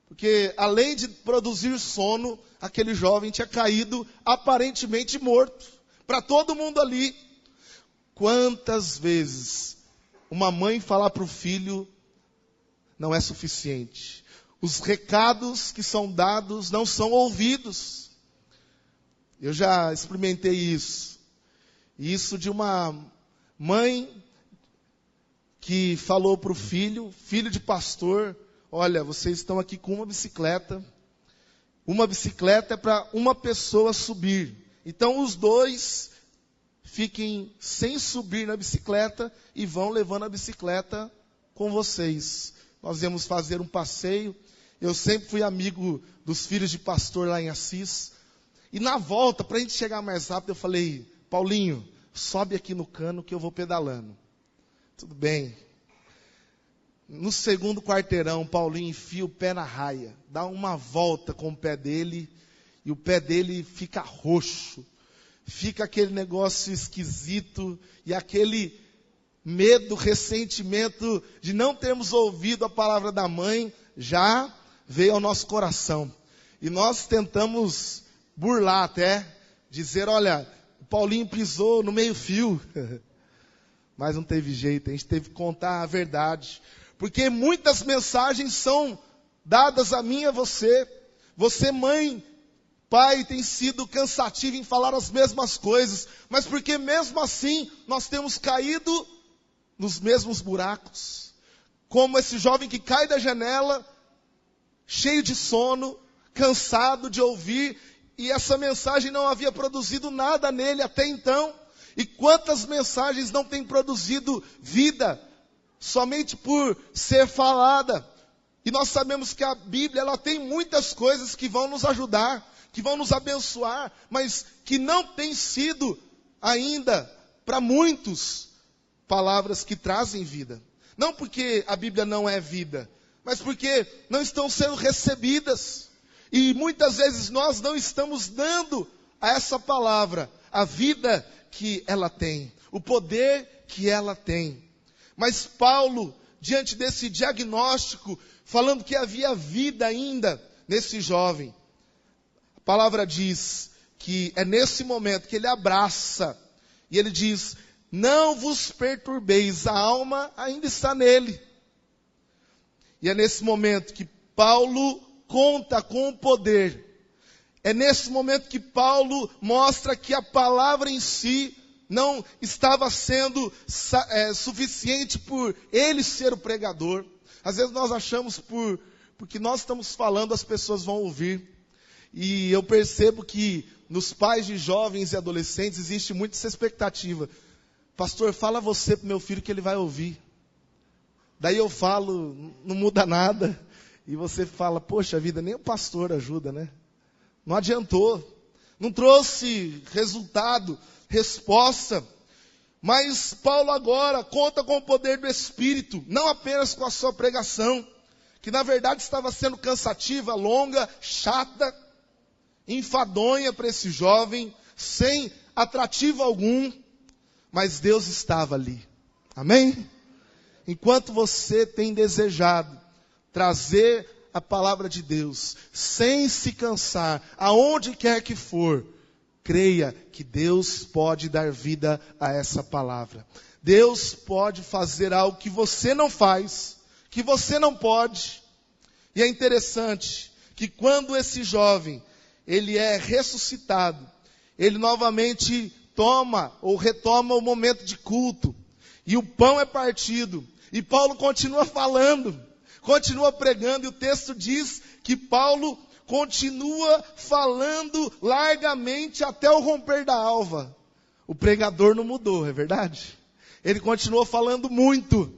Porque além de produzir sono, aquele jovem tinha caído aparentemente morto. Para todo mundo ali. Quantas vezes uma mãe falar para o filho não é suficiente. Os recados que são dados não são ouvidos. Eu já experimentei isso. Isso de uma mãe que falou para o filho de pastor, olha, vocês estão aqui com uma bicicleta Uma bicicleta é para uma pessoa subir. Então os dois fiquem sem subir na bicicleta e vão levando a bicicleta com vocês. Nós íamos fazer um passeio. Eu sempre fui amigo dos filhos de pastor lá em Assis. E na volta, para a gente chegar mais rápido, eu falei, Paulinho, sobe aqui no cano que eu vou pedalando. Tudo bem. No segundo quarteirão, Paulinho enfia o pé na raia, dá uma volta com o pé dele, e o pé dele fica roxo. Fica aquele negócio esquisito, e aquele medo, ressentimento de não termos ouvido a palavra da mãe, já veio ao nosso coração. E nós tentamos burlar até, dizer, olha, o Paulinho pisou no meio fio. Mas não teve jeito, a gente teve que contar a verdade. Porque muitas mensagens são dadas a mim e a você. Você, mãe, pai, tem sido cansativo em falar as mesmas coisas. Mas porque mesmo assim, nós temos caído nos mesmos buracos. Como esse jovem que cai da janela, cheio de sono, cansado de ouvir. E essa mensagem não havia produzido nada nele até então. E quantas mensagens não têm produzido vida, somente por ser falada. E nós sabemos que a Bíblia, ela tem muitas coisas que vão nos ajudar, que vão nos abençoar, mas que não tem sido ainda, para muitos, palavras que trazem vida. Não porque a Bíblia não é vida, mas porque não estão sendo recebidas. E muitas vezes nós não estamos dando a essa palavra a vida que ela tem, o poder que ela tem. Mas Paulo, diante desse diagnóstico, falando que havia vida ainda nesse jovem, a palavra diz que é nesse momento que ele abraça, e ele diz, não vos perturbeis, a alma ainda está nele. E é nesse momento que Paulo conta com o poder. É nesse momento que Paulo mostra que a palavra em si não estava sendo suficiente por ele ser o pregador. Às vezes nós achamos porque nós estamos falando, as pessoas vão ouvir. E eu percebo que nos pais de jovens e adolescentes existe muito essa expectativa. Pastor, fala você para o meu filho que ele vai ouvir. Daí eu falo, não muda nada. E você fala, poxa vida, nem o pastor ajuda, né? Não adiantou. Não trouxe resultado, resposta. Mas Paulo agora conta com o poder do Espírito, não apenas com a sua pregação, que na verdade estava sendo cansativa, longa, chata, enfadonha para esse jovem, sem atrativo algum, mas Deus estava ali. Amém? Enquanto você tem desejado trazer a palavra de Deus, sem se cansar, aonde quer que for, creia que Deus pode dar vida a essa palavra. Deus pode fazer algo que você não faz, que você não pode. E é interessante que quando esse jovem, ele é ressuscitado, ele novamente toma ou retoma o momento de culto, e o pão é partido, e Paulo continua falando, continua pregando, e o texto diz que Paulo continua falando largamente até o romper da alva. O pregador não mudou, é verdade? Ele continuou falando muito,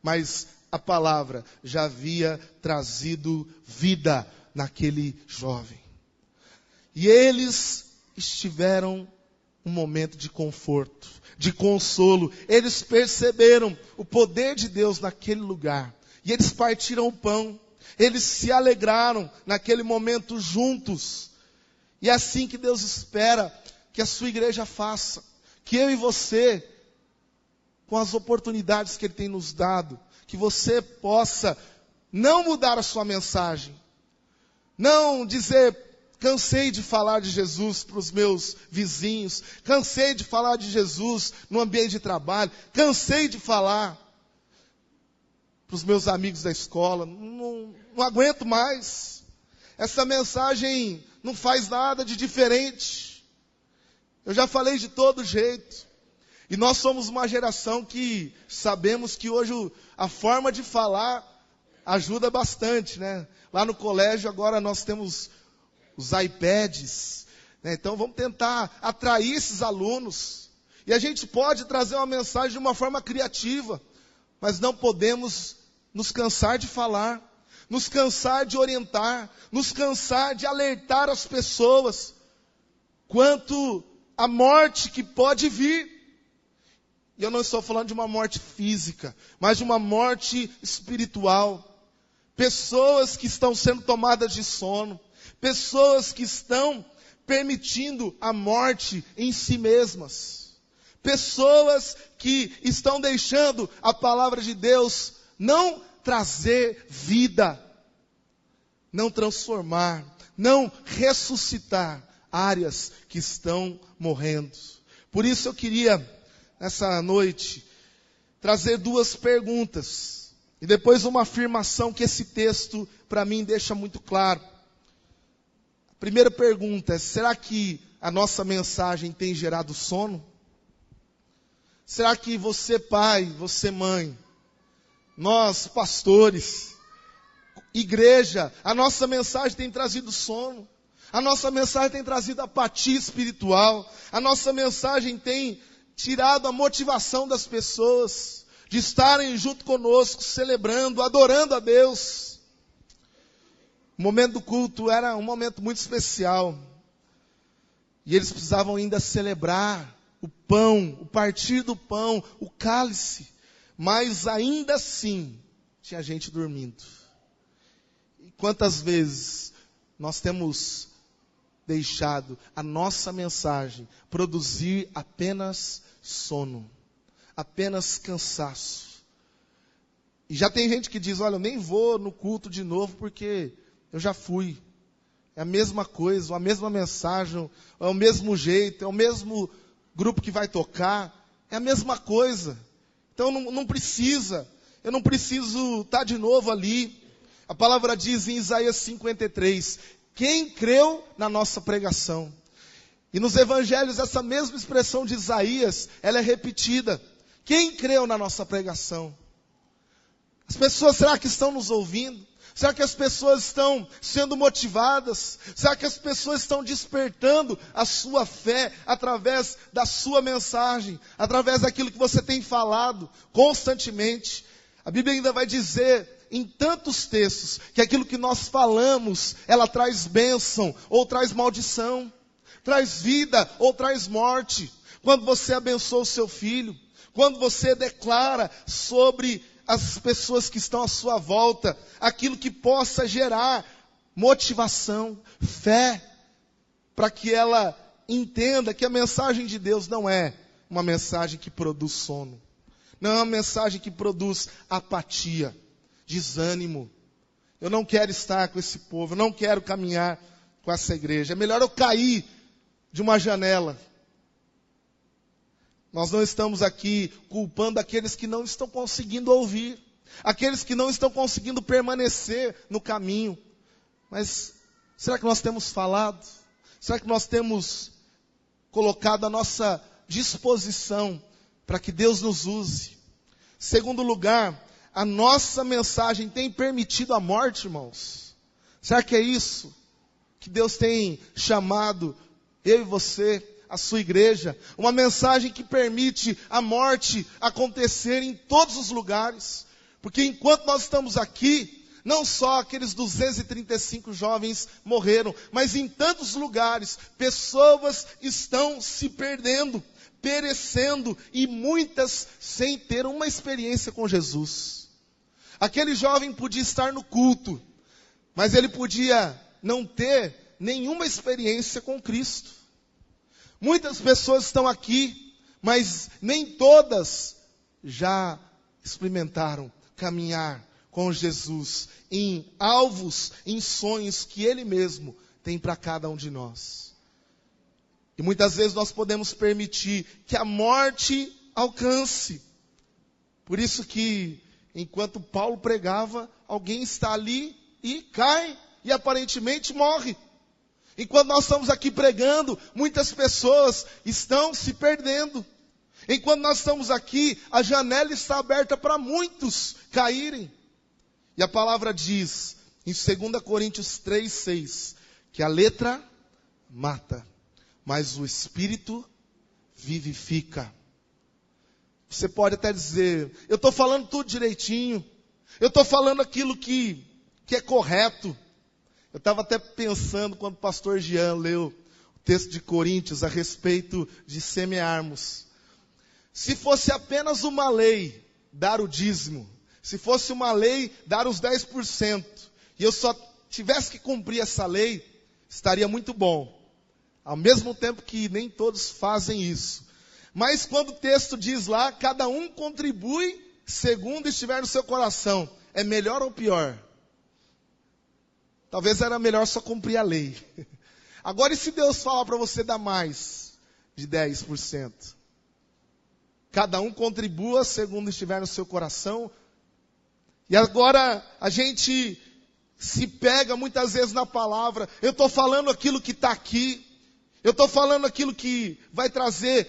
mas a palavra já havia trazido vida naquele jovem. E eles estiveram um momento de conforto, de consolo. Eles perceberam o poder de Deus naquele lugar. E eles partiram o pão. Eles se alegraram naquele momento juntos. E é assim que Deus espera que a sua igreja faça. Que eu e você, com as oportunidades que Ele tem nos dado, que você possa não mudar a sua mensagem. Não dizer, cansei de falar de Jesus para os meus vizinhos. Cansei de falar de Jesus no ambiente de trabalho. Cansei de falar para os meus amigos da escola, não aguento mais. Essa mensagem não faz nada de diferente. Eu já falei de todo jeito. E nós somos uma geração que sabemos que hoje a forma de falar ajuda bastante, né? Lá no colégio agora nós temos os iPads, né? Então vamos tentar atrair esses alunos. E a gente pode trazer uma mensagem de uma forma criativa, mas não podemos nos cansar de falar, nos cansar de orientar, nos cansar de alertar as pessoas quanto à morte que pode vir. E eu não estou falando de uma morte física, mas de uma morte espiritual. Pessoas que estão sendo tomadas de sono, pessoas que estão permitindo a morte em si mesmas, pessoas que estão deixando a palavra de Deus não trazer vida, não transformar, não ressuscitar áreas que estão morrendo. Por isso eu queria, nessa noite, trazer duas perguntas e depois uma afirmação que esse texto, para mim, deixa muito claro. A primeira pergunta é: será que a nossa mensagem tem gerado sono? Será que você, pai, você, mãe, nós, pastores, igreja, a nossa mensagem tem trazido sono? A nossa mensagem tem trazido apatia espiritual? A nossa mensagem tem tirado a motivação das pessoas de estarem junto conosco, celebrando, adorando a Deus? O momento do culto era um momento muito especial. E eles precisavam ainda celebrar o pão, o partir do pão, o cálice. Mas ainda assim, tinha gente dormindo. E quantas vezes nós temos deixado a nossa mensagem produzir apenas sono, apenas cansaço? E já tem gente que diz: olha, eu nem vou no culto de novo porque eu já fui. É a mesma coisa, a mesma mensagem, é o mesmo jeito, é o mesmo grupo que vai tocar, é a mesma coisa. Então não precisa, eu não preciso estar de novo ali. A palavra diz em Isaías 53, quem creu na nossa pregação? E nos evangelhos essa mesma expressão de Isaías, ela é repetida. Quem creu na nossa pregação? As pessoas, será que estão nos ouvindo? Será que as pessoas estão sendo motivadas? Será que as pessoas estão despertando a sua fé através da sua mensagem? Através daquilo que você tem falado constantemente? A Bíblia ainda vai dizer em tantos textos que aquilo que nós falamos, ela traz bênção ou traz maldição. Traz vida ou traz morte. Quando você abençoa o seu filho, quando você declara sobre as pessoas que estão à sua volta, aquilo que possa gerar motivação, fé, para que ela entenda que a mensagem de Deus não é uma mensagem que produz sono, não é uma mensagem que produz apatia, desânimo. Eu não quero estar com esse povo, eu não quero caminhar com essa igreja, é melhor eu cair de uma janela. Nós não estamos aqui culpando aqueles que não estão conseguindo ouvir, aqueles que não estão conseguindo permanecer no caminho. Mas será que nós temos falado? Será que nós temos colocado a nossa disposição para que Deus nos use? Segundo lugar, a nossa mensagem tem permitido a morte, irmãos? Será que é isso que Deus tem chamado eu e você, a sua igreja? Uma mensagem que permite a morte acontecer em todos os lugares. Porque enquanto nós estamos aqui, não só aqueles 235 jovens morreram, mas em tantos lugares, pessoas estão se perdendo, perecendo, e muitas sem ter uma experiência com Jesus. Aquele jovem podia estar no culto, mas ele podia não ter nenhuma experiência com Cristo. Muitas pessoas estão aqui, mas nem todas já experimentaram caminhar com Jesus em alvos, em sonhos que Ele mesmo tem para cada um de nós. E muitas vezes nós podemos permitir que a morte alcance. Por isso que, enquanto Paulo pregava, alguém está ali e cai e aparentemente morre. Enquanto nós estamos aqui pregando, muitas pessoas estão se perdendo. Enquanto nós estamos aqui, a janela está aberta para muitos caírem. E a palavra diz, em 2 Coríntios 3:6, que a letra mata, mas o Espírito vivifica. Você pode até dizer, eu estou falando tudo direitinho, eu estou falando aquilo que é correto. Eu estava até pensando quando o pastor Jean leu o texto de Coríntios a respeito de semearmos. Se fosse apenas uma lei dar o dízimo, se fosse uma lei dar os 10%, e eu só tivesse que cumprir essa lei, estaria muito bom. Ao mesmo tempo que nem todos fazem isso. Mas quando o texto diz lá, cada um contribui segundo estiver no seu coração. É melhor ou pior? Talvez era melhor só cumprir a lei. Agora, e se Deus falar para você dar mais de 10%? Cada um contribua segundo estiver no seu coração. E agora a gente se pega muitas vezes na palavra. Eu estou falando aquilo que está aqui. Eu estou falando aquilo que vai trazer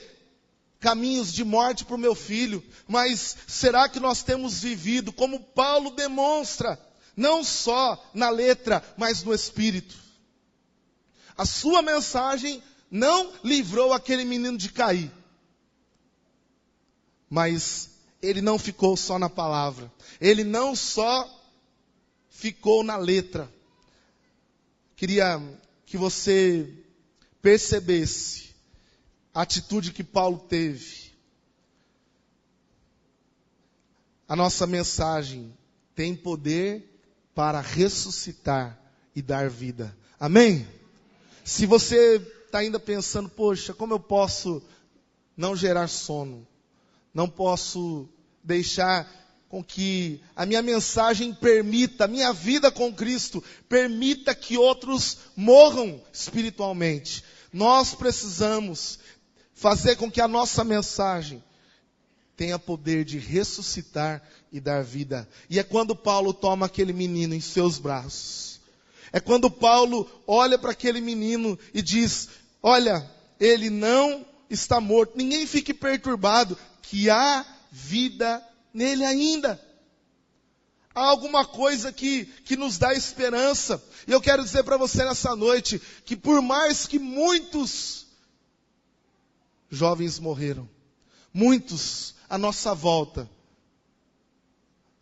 caminhos de morte para o meu filho. Mas será que nós temos vivido como Paulo demonstra? Não só na letra, mas no espírito. A sua mensagem não livrou aquele menino de cair. Mas ele não ficou só na palavra. Ele não só ficou na letra. Queria que você percebesse a atitude que Paulo teve. A nossa mensagem tem poder para ressuscitar e dar vida. Amém? Se você está ainda pensando, poxa, como eu posso não gerar sono? Não posso deixar com que a minha mensagem permita, a minha vida com Cristo, permita que outros morram espiritualmente. Nós precisamos fazer com que a nossa mensagem tenha poder de ressuscitar e dar vida. E é quando Paulo toma aquele menino em seus braços. É quando Paulo olha para aquele menino e diz, olha, ele não está morto. Ninguém fique perturbado, que há vida nele ainda. Há alguma coisa que nos dá esperança. E eu quero dizer para você nessa noite, que por mais que muitos jovens morreram, muitos à nossa volta,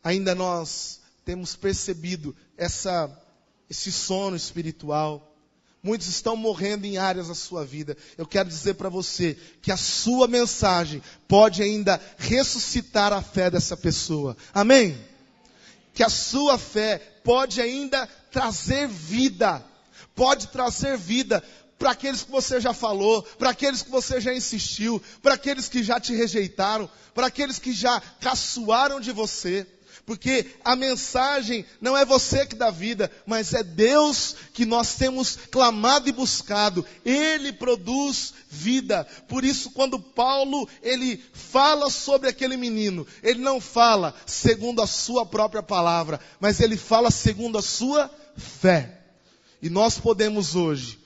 ainda nós temos percebido esse sono espiritual. Muitos estão morrendo em áreas da sua vida. Eu quero dizer para você que a sua mensagem pode ainda ressuscitar a fé dessa pessoa. Amém? Que a sua fé pode ainda trazer vida. Pode trazer vida para aqueles que você já falou, para aqueles que você já insistiu, para aqueles que já te rejeitaram, para aqueles que já caçoaram de você. Porque a mensagem não é você que dá vida, mas é Deus que nós temos clamado e buscado. Ele produz vida. Por isso, quando Paulo, ele fala sobre aquele menino, ele não fala segundo a sua própria palavra, mas ele fala segundo a sua fé. E nós podemos hoje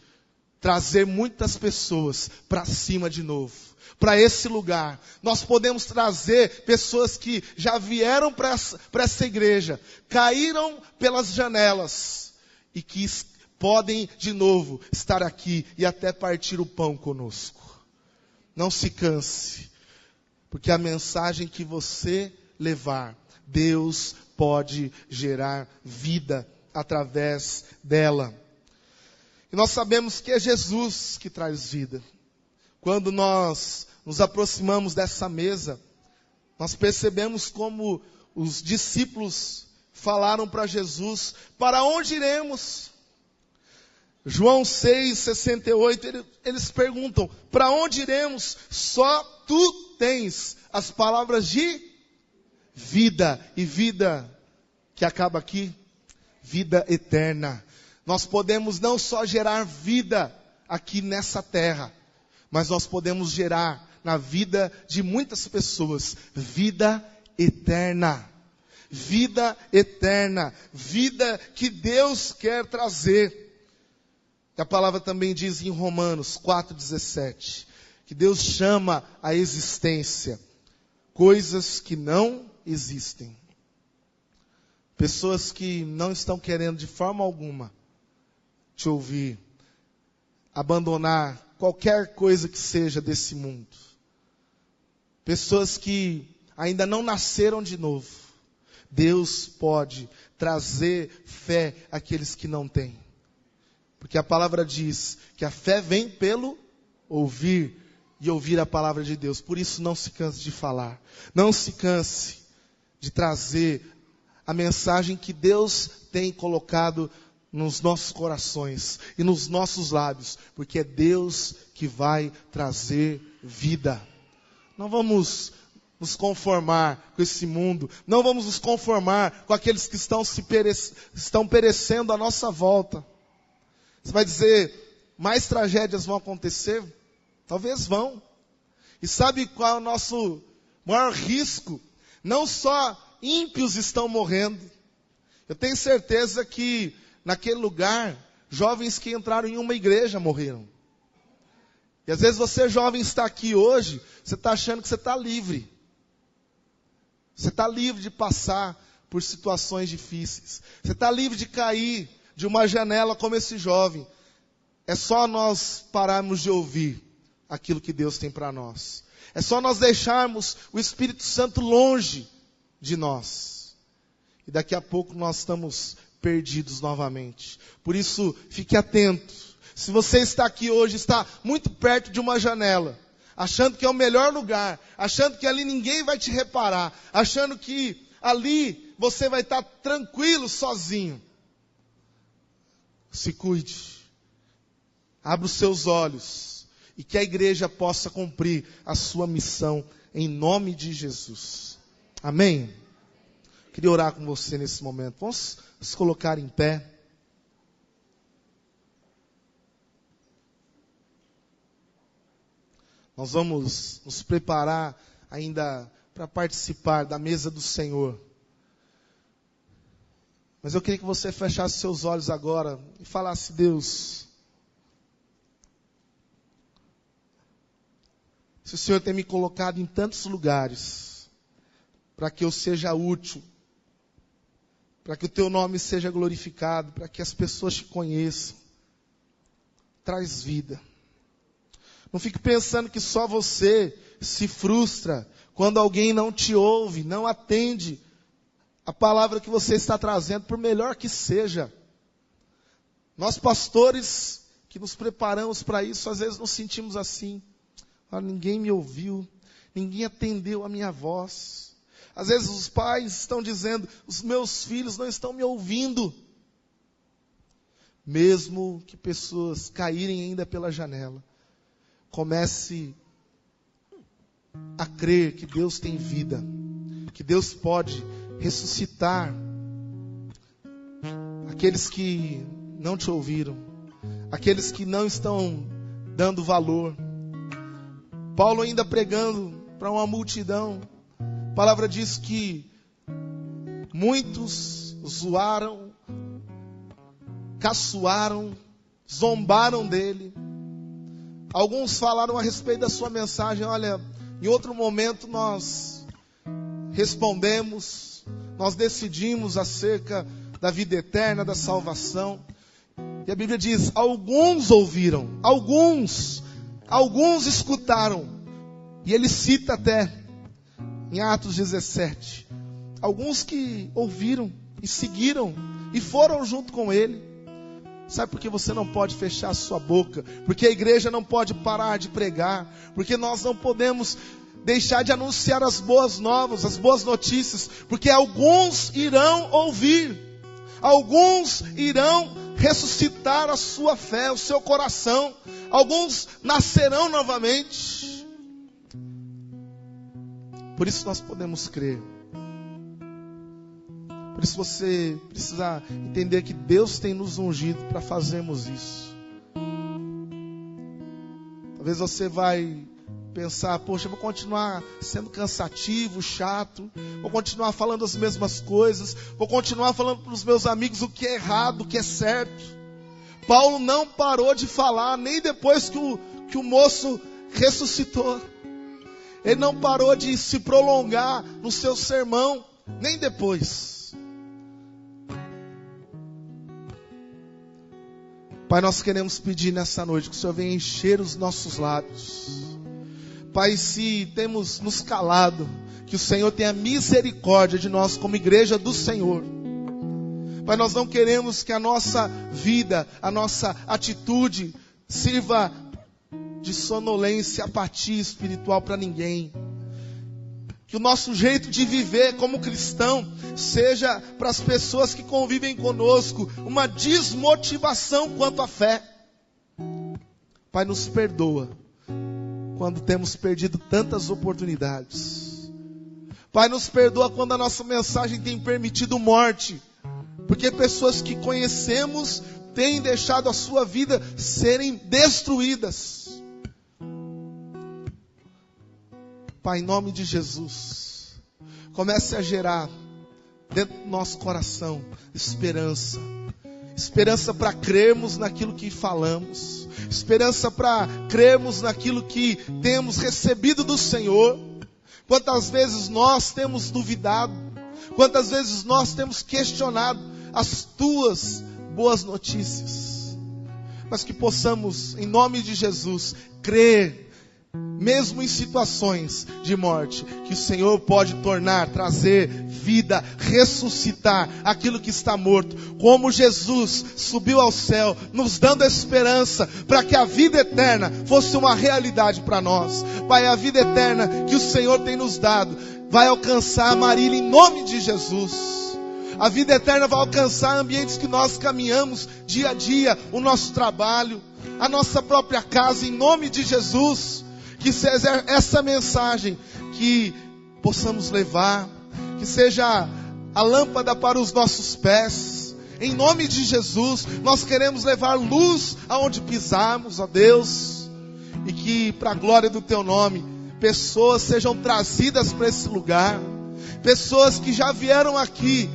trazer muitas pessoas para cima de novo, para esse lugar. Nós podemos trazer pessoas que já vieram para essa igreja, caíram pelas janelas e que podem de novo estar aqui e até partir o pão conosco. Não se canse, porque a mensagem que você levar, Deus pode gerar vida através dela. E nós sabemos que é Jesus que traz vida. Quando nós nos aproximamos dessa mesa, nós percebemos como os discípulos falaram para Jesus, para onde iremos? João 6,68, eles perguntam, para onde iremos? Só tu tens as palavras de vida. E vida que acaba aqui, vida eterna. Nós podemos não só gerar vida aqui nessa terra, mas nós podemos gerar na vida de muitas pessoas vida eterna. Vida eterna. Vida que Deus quer trazer. A palavra também diz em Romanos 4,17, que Deus chama a existência coisas que não existem. Pessoas que não estão querendo de forma alguma te ouvir, abandonar qualquer coisa que seja desse mundo. Pessoas que ainda não nasceram de novo. Deus pode trazer fé àqueles que não têm. Porque a palavra diz que a fé vem pelo ouvir e ouvir a palavra de Deus. Por isso não se canse de falar. Não se canse de trazer a mensagem que Deus tem colocado nos nossos corações e nos nossos lábios. Porque é Deus que vai trazer vida. Não vamos nos conformar com esse mundo. Não vamos nos conformar com aqueles que estão perecendo à nossa volta. Você vai dizer, mais tragédias vão acontecer? Talvez vão. E sabe qual é o nosso maior risco? Não só ímpios estão morrendo. Eu tenho certeza que naquele lugar, jovens que entraram em uma igreja morreram. E às vezes você jovem está aqui hoje, você está achando que você está livre. Você está livre de passar por situações difíceis. Você está livre de cair de uma janela como esse jovem. É só nós pararmos de ouvir aquilo que Deus tem para nós. É só nós deixarmos o Espírito Santo longe de nós. E daqui a pouco nós estamos perdidos novamente. Por isso, fique atento. Se você está aqui hoje, está muito perto de uma janela, achando que é o melhor lugar, achando que ali ninguém vai te reparar, achando que ali você vai estar tranquilo, sozinho. Se cuide. Abra os seus olhos e que a igreja possa cumprir a sua missão em nome de Jesus. Amém? Queria orar com você nesse momento. Vamos nos colocar em pé. Nós vamos nos preparar ainda para participar da mesa do Senhor. Mas eu queria que você fechasse seus olhos agora e falasse, Deus, se o Senhor tem me colocado em tantos lugares, para que eu seja útil, para que o Teu nome seja glorificado, para que as pessoas te conheçam, traz vida. Não fique pensando que só você se frustra quando alguém não te ouve, não atende a palavra que você está trazendo, por melhor que seja. Nós pastores que nos preparamos para isso, às vezes nos sentimos assim. Ah, ninguém me ouviu, ninguém atendeu a minha voz. Às vezes os pais estão dizendo, os meus filhos não estão me ouvindo. Mesmo que pessoas caírem ainda pela janela, comece a crer que Deus tem vida, que Deus pode ressuscitar aqueles que não te ouviram, aqueles que não estão dando valor. Paulo ainda pregando para uma multidão, a palavra diz que muitos zoaram, caçoaram, zombaram dele. Alguns falaram a respeito da sua mensagem, olha, em outro momento nós respondemos, nós decidimos acerca da vida eterna, da salvação. E a Bíblia diz, alguns ouviram, alguns escutaram. E ele cita até, em Atos 17, alguns que ouviram e seguiram e foram junto com ele. Sabe por que você não pode fechar a sua boca? Porque a igreja não pode parar de pregar. Porque nós não podemos deixar de anunciar as boas novas, as boas notícias. Porque alguns irão ouvir. Alguns irão ressuscitar a sua fé, o seu coração. Alguns nascerão novamente. Por isso nós podemos crer. Por isso você precisa entender que Deus tem nos ungido para fazermos isso. Talvez você vai pensar, poxa, eu vou continuar sendo cansativo, chato, vou continuar falando as mesmas coisas, vou continuar falando para os meus amigos o que é errado, o que é certo. Paulo não parou de falar, nem depois que o moço ressuscitou. Ele não parou de se prolongar no seu sermão, nem depois. Pai, nós queremos pedir nessa noite que o Senhor venha encher os nossos lábios. Pai, se temos nos calado, que o Senhor tenha misericórdia de nós como igreja do Senhor. Pai, nós não queremos que a nossa vida, a nossa atitude sirva de sonolência, apatia espiritual para ninguém. Que o nosso jeito de viver como cristão seja para as pessoas que convivem conosco uma desmotivação quanto à fé. Pai, nos perdoa quando temos perdido tantas oportunidades. Pai, nos perdoa quando a nossa mensagem tem permitido morte, porque pessoas que conhecemos têm deixado a sua vida serem destruídas. Pai, em nome de Jesus, comece a gerar dentro do nosso coração esperança. Esperança para crermos naquilo que falamos. Esperança para crermos naquilo que temos recebido do Senhor. Quantas vezes nós temos duvidado, quantas vezes nós temos questionado as tuas boas notícias. Mas que possamos, em nome de Jesus, crer, mesmo em situações de morte, que o Senhor pode trazer vida, ressuscitar aquilo que está morto. Como Jesus subiu ao céu, nos dando esperança para que a vida eterna fosse uma realidade para nós. Pai, a vida eterna que o Senhor tem nos dado vai alcançar a Marília em nome de Jesus. A vida eterna vai alcançar ambientes que nós caminhamos dia a dia, o nosso trabalho, a nossa própria casa, em nome de Jesus. Que seja essa mensagem que possamos levar, que seja a lâmpada para os nossos pés. Em nome de Jesus, nós queremos levar luz aonde pisarmos, ó Deus. E que, para a glória do Teu nome, pessoas sejam trazidas para esse lugar. Pessoas que já vieram aqui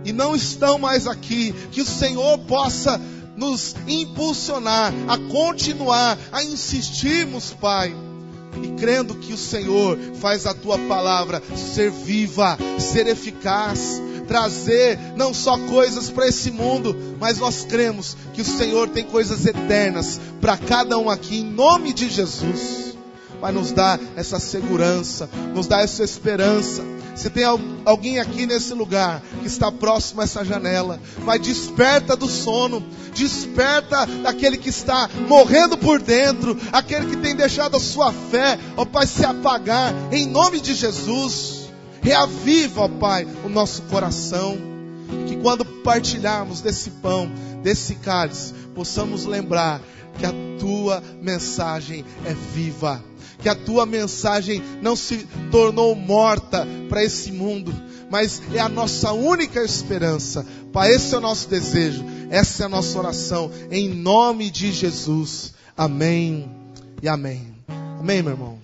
e não estão mais aqui. Que o Senhor possa nos impulsionar a continuar, a insistirmos, Pai, e crendo que o Senhor faz a Tua palavra ser viva, ser eficaz, trazer não só coisas para esse mundo, mas nós cremos que o Senhor tem coisas eternas para cada um aqui, em nome de Jesus. Vai nos dar essa segurança, nos dar essa esperança. Se tem alguém aqui nesse lugar que está próximo a essa janela, Pai, desperta do sono, desperta daquele que está morrendo por dentro, aquele que tem deixado a sua fé, ó Pai, se apagar, em nome de Jesus. Reaviva, ó Pai, o nosso coração, e que quando partilharmos desse pão, desse cálice, possamos lembrar que a Tua mensagem é viva, que a Tua mensagem não se tornou morta para esse mundo, mas é a nossa única esperança. Pai, esse é o nosso desejo, essa é a nossa oração, em nome de Jesus. Amém e amém. Amém, meu irmão?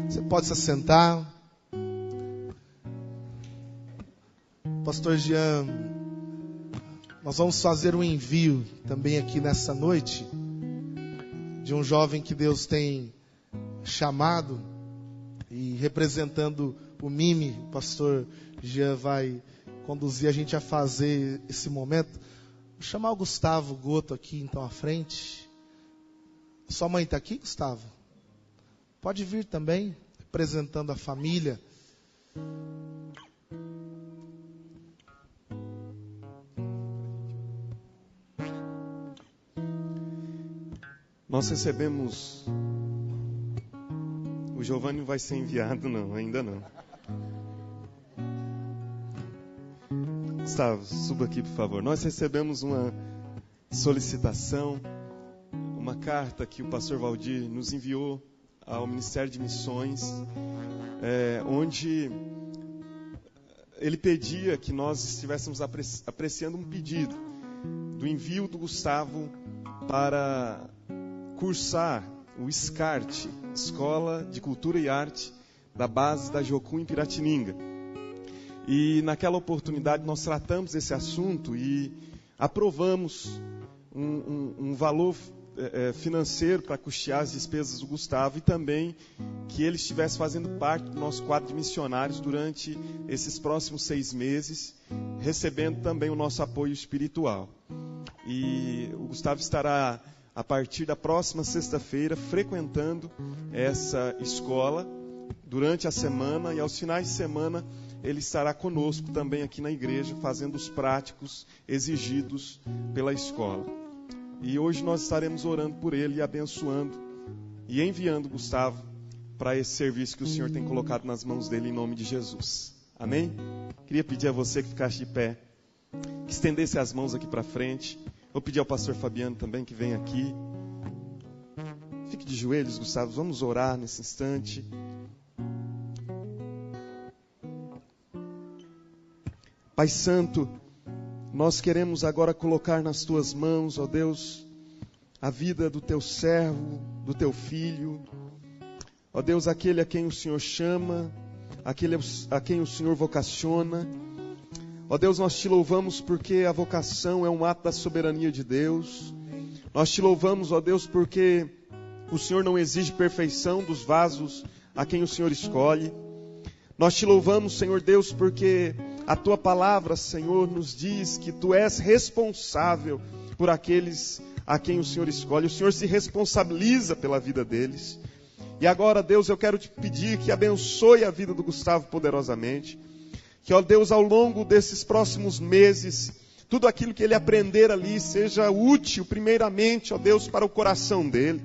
Você pode se assentar. Pastor Jean, nós vamos fazer um envio também aqui nessa noite de um jovem que Deus tem chamado, e representando o MIME, o pastor Jean vai conduzir a gente a fazer esse momento. Vou chamar o Gustavo Goto aqui então à frente. Sua mãe está aqui, Gustavo? Pode vir também, representando a família. Nós recebemos... O Giovanni vai ser enviado, não, ainda não. Gustavo, suba aqui, por favor. Nós recebemos uma solicitação, uma carta que o pastor Valdir nos enviou ao Ministério de Missões, onde ele pedia que nós estivéssemos apreciando um pedido do envio do Gustavo para cursar o SCART, Escola de Cultura e Arte, da base da Jocum em Piratininga. E naquela oportunidade nós tratamos esse assunto e aprovamos um valor financeiro para custear as despesas do Gustavo, e também que ele estivesse fazendo parte do nosso quadro de missionários durante esses próximos 6 meses, recebendo também o nosso apoio espiritual. E o Gustavo estará, a partir da próxima sexta-feira, frequentando essa escola durante a semana, e aos finais de semana ele estará conosco também aqui na igreja, fazendo os práticos exigidos pela escola. E hoje nós estaremos orando por ele e abençoando e enviando o Gustavo para esse serviço que o Senhor tem colocado nas mãos dele, em nome de Jesus. Amém? Queria pedir a você que ficasse de pé, que estendesse as mãos aqui para frente. Vou pedir ao pastor Fabiano também que venha aqui. Fique de joelhos, Gustavo, vamos orar nesse instante. Pai Santo, nós queremos agora colocar nas Tuas mãos, ó Deus, a vida do Teu servo, do Teu filho. Ó Deus, aquele a quem o Senhor chama, aquele a quem o Senhor vocaciona. Ó Deus, nós Te louvamos porque a vocação é um ato da soberania de Deus. Nós Te louvamos, ó Deus, porque o Senhor não exige perfeição dos vasos a quem o Senhor escolhe. Nós Te louvamos, Senhor Deus, porque a Tua palavra, Senhor, nos diz que Tu és responsável por aqueles a quem o Senhor escolhe. O Senhor se responsabiliza pela vida deles. E agora, Deus, eu quero Te pedir que abençoe a vida do Gustavo poderosamente. Que, ó Deus, ao longo desses próximos meses, tudo aquilo que ele aprender ali seja útil, primeiramente, ó Deus, para o coração dele.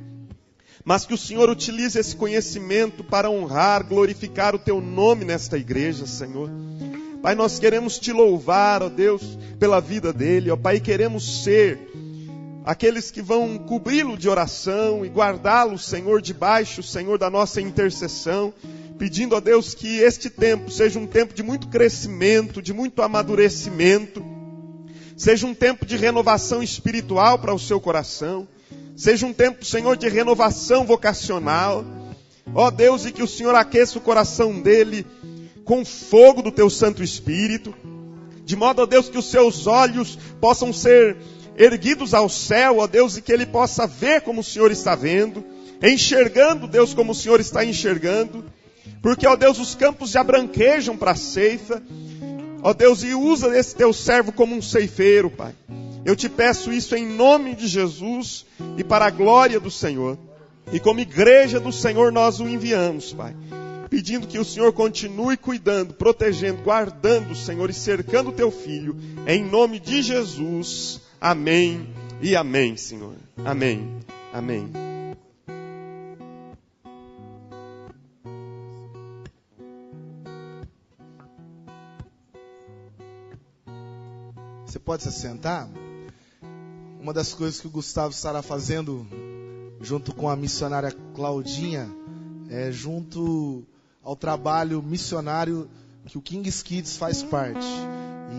Mas que o Senhor utilize esse conhecimento para honrar, glorificar o Teu nome nesta igreja, Senhor. Pai, nós queremos Te louvar, ó Deus, pela vida dele, ó Pai, queremos ser aqueles que vão cobri-lo de oração e guardá-lo, Senhor, debaixo, Senhor, da nossa intercessão, pedindo a Deus que este tempo seja um tempo de muito crescimento, de muito amadurecimento, seja um tempo de renovação espiritual para o seu coração, seja um tempo, Senhor, de renovação vocacional, ó Deus, e que o Senhor aqueça o coração dele com fogo do Teu Santo Espírito, de modo, ó Deus, que os seus olhos possam ser erguidos ao céu, ó Deus, e que ele possa ver como o Senhor está vendo, enxergando, Deus, como o Senhor está enxergando, porque, ó Deus, os campos já branquejam para a ceifa, ó Deus, e usa esse Teu servo como um ceifeiro, Pai. Eu Te peço isso em nome de Jesus e para a glória do Senhor. E como igreja do Senhor nós o enviamos, Pai, pedindo que o Senhor continue cuidando, protegendo, guardando, Senhor, e cercando o Teu Filho, em nome de Jesus. Amém e amém, Senhor. Amém. Amém. Você pode se sentar? Uma das coisas que o Gustavo estará fazendo junto com a missionária Claudinha é junto ao trabalho missionário que o King's Kids faz parte.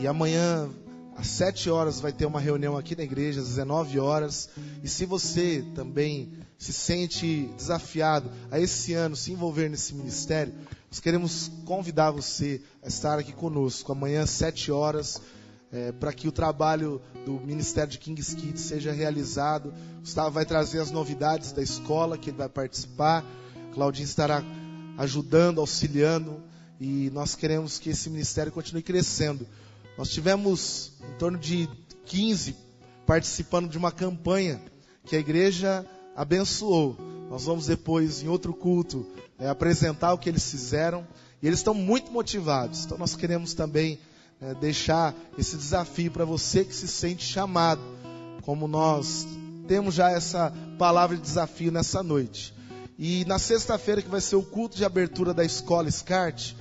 E amanhã, às 7 horas, vai ter uma reunião aqui na igreja, às 19 horas. E se você também se sente desafiado a esse ano se envolver nesse ministério, nós queremos convidar você a estar aqui conosco amanhã às 7 horas, para que o trabalho do Ministério de King's Kids seja realizado. Gustavo vai trazer as novidades da escola que ele vai participar. Claudinha estará ajudando, auxiliando, e nós queremos que esse ministério continue crescendo. Nós tivemos em torno de 15 participando de uma campanha que a igreja abençoou. Nós vamos depois, em outro culto, apresentar o que eles fizeram, e eles estão muito motivados. Então nós queremos também deixar esse desafio para você que se sente chamado, como nós temos já essa palavra de desafio nessa noite. E na sexta-feira, que vai ser o culto de abertura da escola SCART,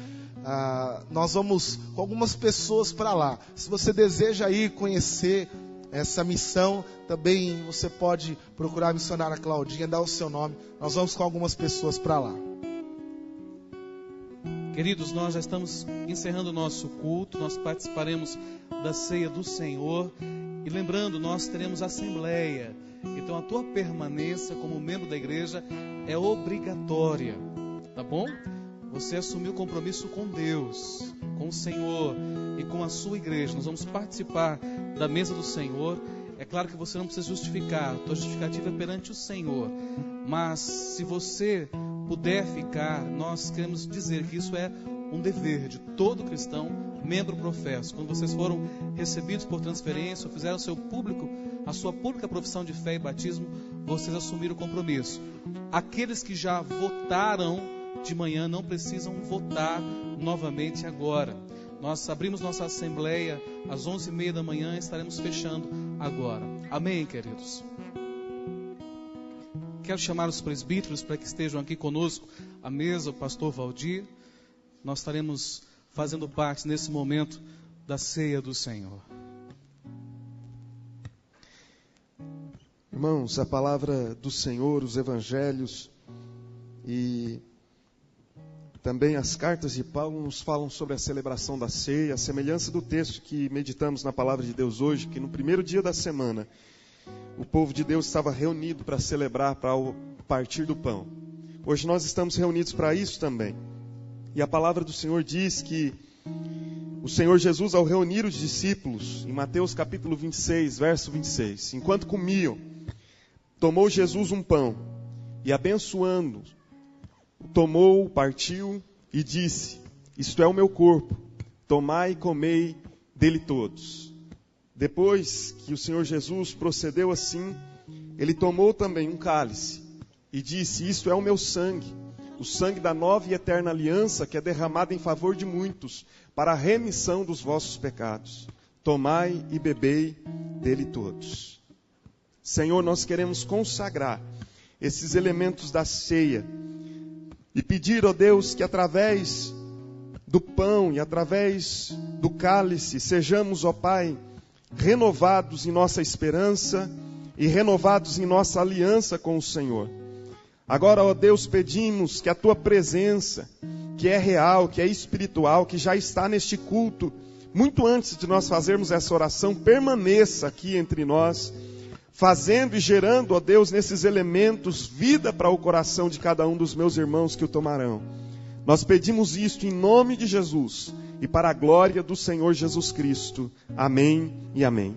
nós vamos com algumas pessoas para lá. Se você deseja ir conhecer essa missão, também você pode procurar a missionária Claudinha, dar o seu nome. Nós vamos com algumas pessoas para lá. Queridos, nós já estamos encerrando o nosso culto, nós participaremos da ceia do Senhor. E lembrando, nós teremos assembleia. Então a tua permanência como membro da igreja é obrigatória, tá bom? Você assumiu o compromisso com Deus, com o Senhor e com a sua igreja. Nós vamos participar da mesa do Senhor. É claro que você não precisa justificar, a tua justificativa é perante o Senhor. Mas se você puder ficar, nós queremos dizer que isso é um dever de todo cristão, membro professo. Quando vocês foram recebidos por transferência ou fizeram seu público a sua pública profissão de fé e batismo, vocês assumiram o compromisso. Aqueles que já votaram de manhã não precisam votar novamente agora. Nós abrimos nossa assembleia às 11h30 da manhã e estaremos fechando agora. Amém, queridos? Quero chamar os presbíteros para que estejam aqui conosco à mesa, o pastor Valdir. Nós estaremos fazendo parte nesse momento da ceia do Senhor. Irmãos, a palavra do Senhor, os evangelhos e também as cartas de Paulo nos falam sobre a celebração da ceia, a semelhança do texto que meditamos na palavra de Deus hoje, que no primeiro dia da semana, o povo de Deus estava reunido para celebrar, para o partir do pão. Hoje nós estamos reunidos para isso também. E a palavra do Senhor diz que o Senhor Jesus, ao reunir os discípulos, em Mateus capítulo 26, verso 26, enquanto comiam, tomou Jesus um pão e abençoando, tomou, partiu e disse: isto é o meu corpo, tomai e comei dele todos. Depois que o Senhor Jesus procedeu assim, ele tomou também um cálice e disse: isto é o meu sangue, o sangue da nova e eterna aliança, que é derramado em favor de muitos, para a remissão dos vossos pecados. Tomai e bebei dele todos. Senhor, nós queremos consagrar esses elementos da ceia e pedir, ó Deus, que através do pão e através do cálice sejamos, ó Pai, renovados em nossa esperança e renovados em nossa aliança com o Senhor. Agora, ó Deus, pedimos que a Tua presença, que é real, que é espiritual, que já está neste culto, muito antes de nós fazermos essa oração, permaneça aqui entre nós, fazendo e gerando, ó Deus, nesses elementos, vida para o coração de cada um dos meus irmãos que o tomarão. Nós pedimos isto em nome de Jesus e para a glória do Senhor Jesus Cristo. Amém e amém.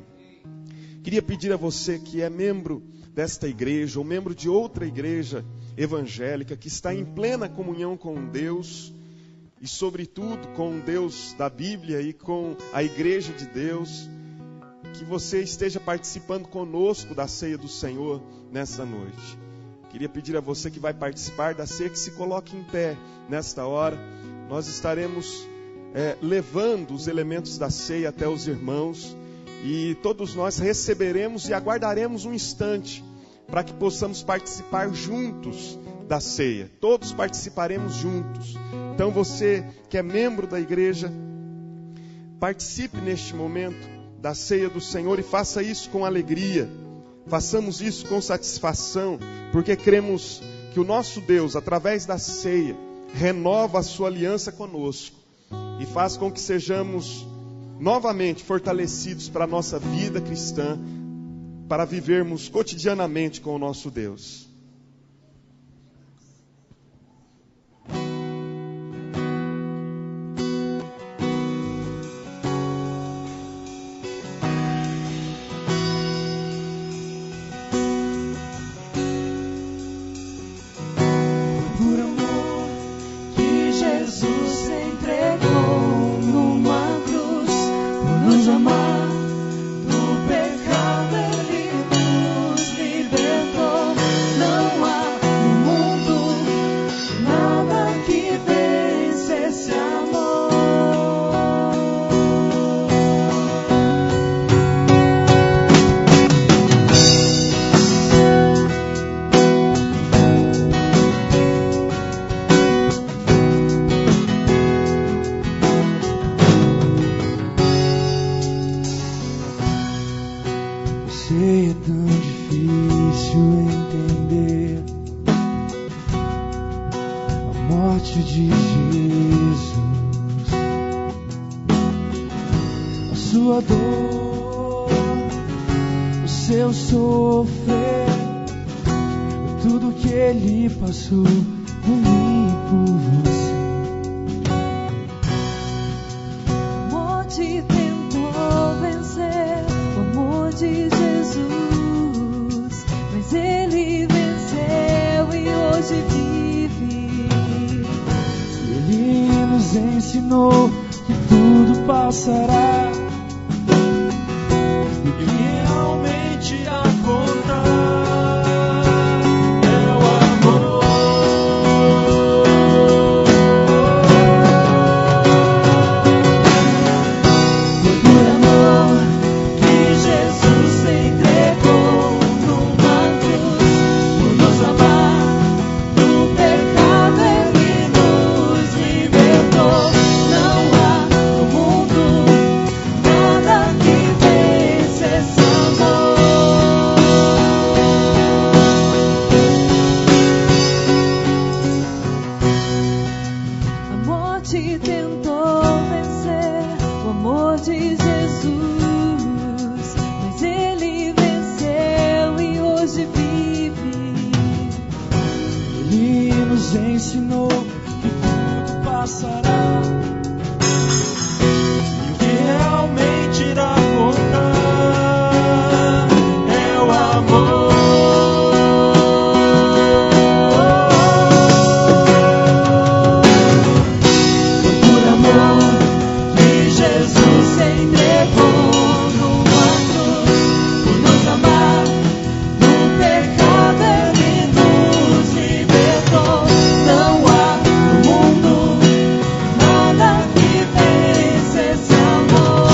Queria pedir a você que é membro desta igreja ou membro de outra igreja evangélica, que está em plena comunhão com Deus e sobretudo com o Deus da Bíblia e com a igreja de Deus, que você esteja participando conosco da ceia do Senhor nessa noite. Queria pedir a você que vai participar da ceia que se coloque em pé nesta hora. Nós estaremos levando os elementos da ceia até os irmãos e todos nós receberemos e aguardaremos um instante para que possamos participar juntos da ceia. Todos participaremos juntos. Então você que é membro da igreja, participe neste momento da ceia do Senhor e faça isso com alegria, façamos isso com satisfação, porque cremos que o nosso Deus, através da ceia, renova a sua aliança conosco e faz com que sejamos novamente fortalecidos para a nossa vida cristã, para vivermos cotidianamente com o nosso Deus. Realmente realmente a contar é o amor. Foi por amor que Jesus se entregou numa cruz, por nos amar do pecado Ele nos libertou. Não há no mundo nada que vença esse amor. A morte tentou vencer o amor de Jesus, mas Ele venceu e hoje vive. Ele nos ensinou que tudo passará e o que realmente irá contar é o amor. Foi por amor que Jesus se entregou numa cruz, por nos amar do pecado Ele nos libertou. Não há no mundo nada que vença esse amor.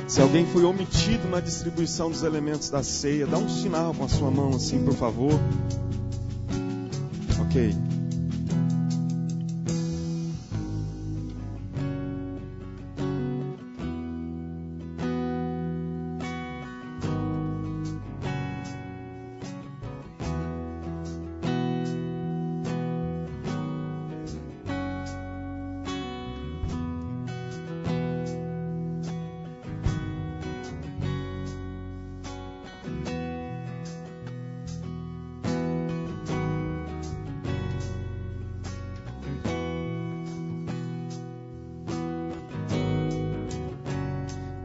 Se alguém foi omitido na distribuição dos elementos da ceia, dá um sinal com a sua mão assim, por favor. Ok.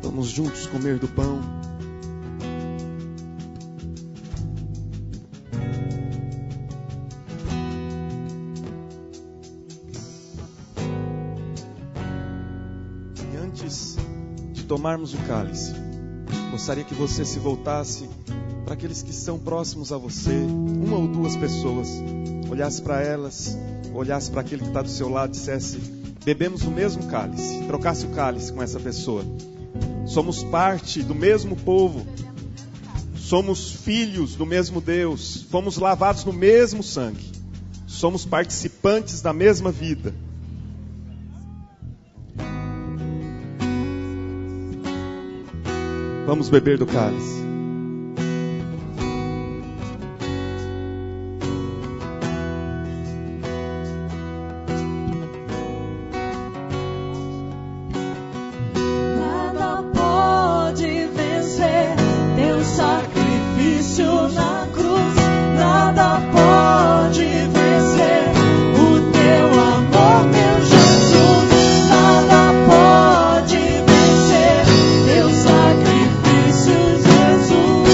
Vamos juntos comer do pão. E antes de tomarmos o cálice, gostaria que você se voltasse para aqueles que estão próximos a você, uma ou duas pessoas, olhasse para elas, olhasse para aquele que está do seu lado e dissesse: bebemos o mesmo cálice, trocasse o cálice com essa pessoa. Somos parte do mesmo povo, somos filhos do mesmo Deus, fomos lavados no mesmo sangue, somos participantes da mesma vida. Vamos beber do cálice. Nada pode vencer teu sacrifício na cruz. Nada pode vencer o teu amor, meu Jesus. Nada pode vencer teu sacrifício, Jesus.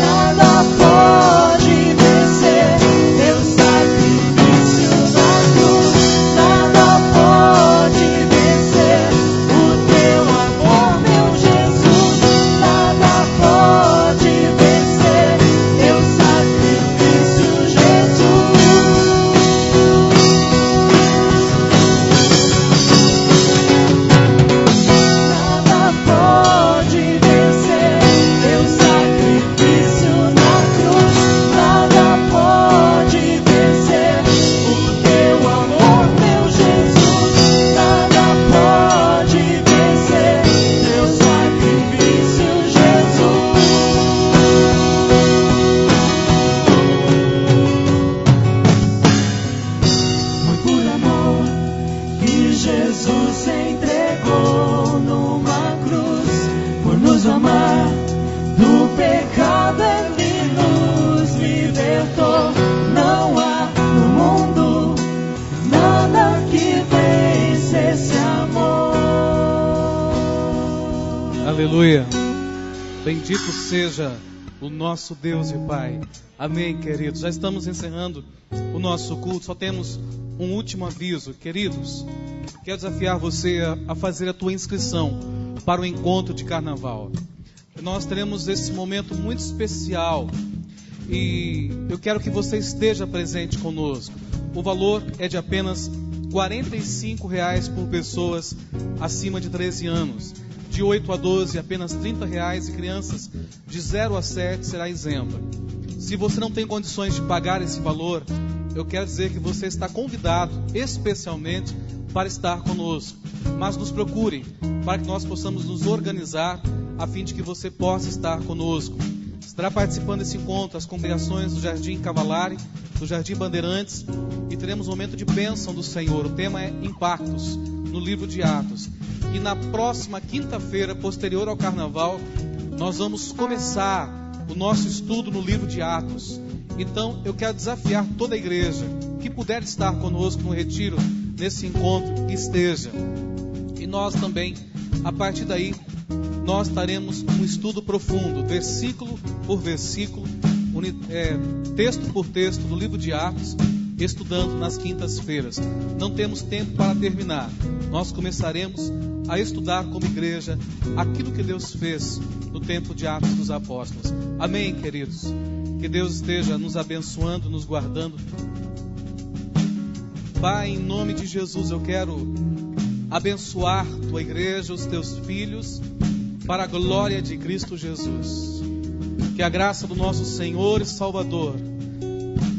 Nada pode vencer teu sacrifício na cruz. Nada pode vencer o teu amor, meu Jesus. Nada pode vencer teu sacrifício, Jesus. Nada pode vencer teu sacrifício na cruz. Nada pode vencer o teu amor, meu Jesus. Nada pode vencer teu sacrifício, Jesus. Foi por amor que Jesus se entregou numa cruz, por nos amar do pecado Ele nos libertou. Não há no mundo nada que vença esse amor. Aleluia. Bendito seja o nosso Deus e Pai. Amém, queridos. Já estamos encerrando o nosso culto. Só temos um último aviso. Queridos, quero desafiar você a fazer a tua inscrição para o encontro de carnaval. Nós teremos esse momento muito especial e eu quero que você esteja presente conosco. O valor é de apenas R$ 45,00 por pessoas acima de 13 anos. De 8 a 12, apenas R$ 30,00, e crianças de 0 a 7 será isenta. Se você não tem condições de pagar esse valor, eu quero dizer que você está convidado especialmente para estar conosco. Mas nos procure para que nós possamos nos organizar a fim de que você possa estar conosco. Estará participando desse encontro as congregações do Jardim Cavalari, do Jardim Bandeirantes, e teremos um momento de bênção do Senhor. O tema é Impactos, no livro de Atos. E na próxima quinta-feira, posterior ao Carnaval, nós vamos começar o nosso estudo no livro de Atos. Então, eu quero desafiar toda a igreja que puder estar conosco no retiro, nesse encontro, que esteja. E nós também, a partir daí, nós estaremos um estudo profundo, versículo por versículo, texto por texto do livro de Atos, estudando nas quintas-feiras. Não temos tempo para terminar. Nós começaremos a estudar como igreja aquilo que Deus fez no tempo de Atos dos Apóstolos. Amém, queridos? Que Deus esteja nos abençoando, nos guardando. Pai, em nome de Jesus, eu quero abençoar tua igreja, os teus filhos, para a glória de Cristo Jesus. Que a graça do nosso Senhor e Salvador,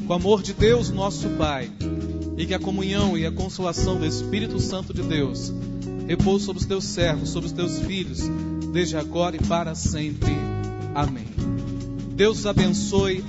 com o amor de Deus, nosso Pai, e que a comunhão e a consolação do Espírito Santo de Deus repouse sobre os teus servos, sobre os teus filhos, desde agora e para sempre. Amém. Deus os abençoe.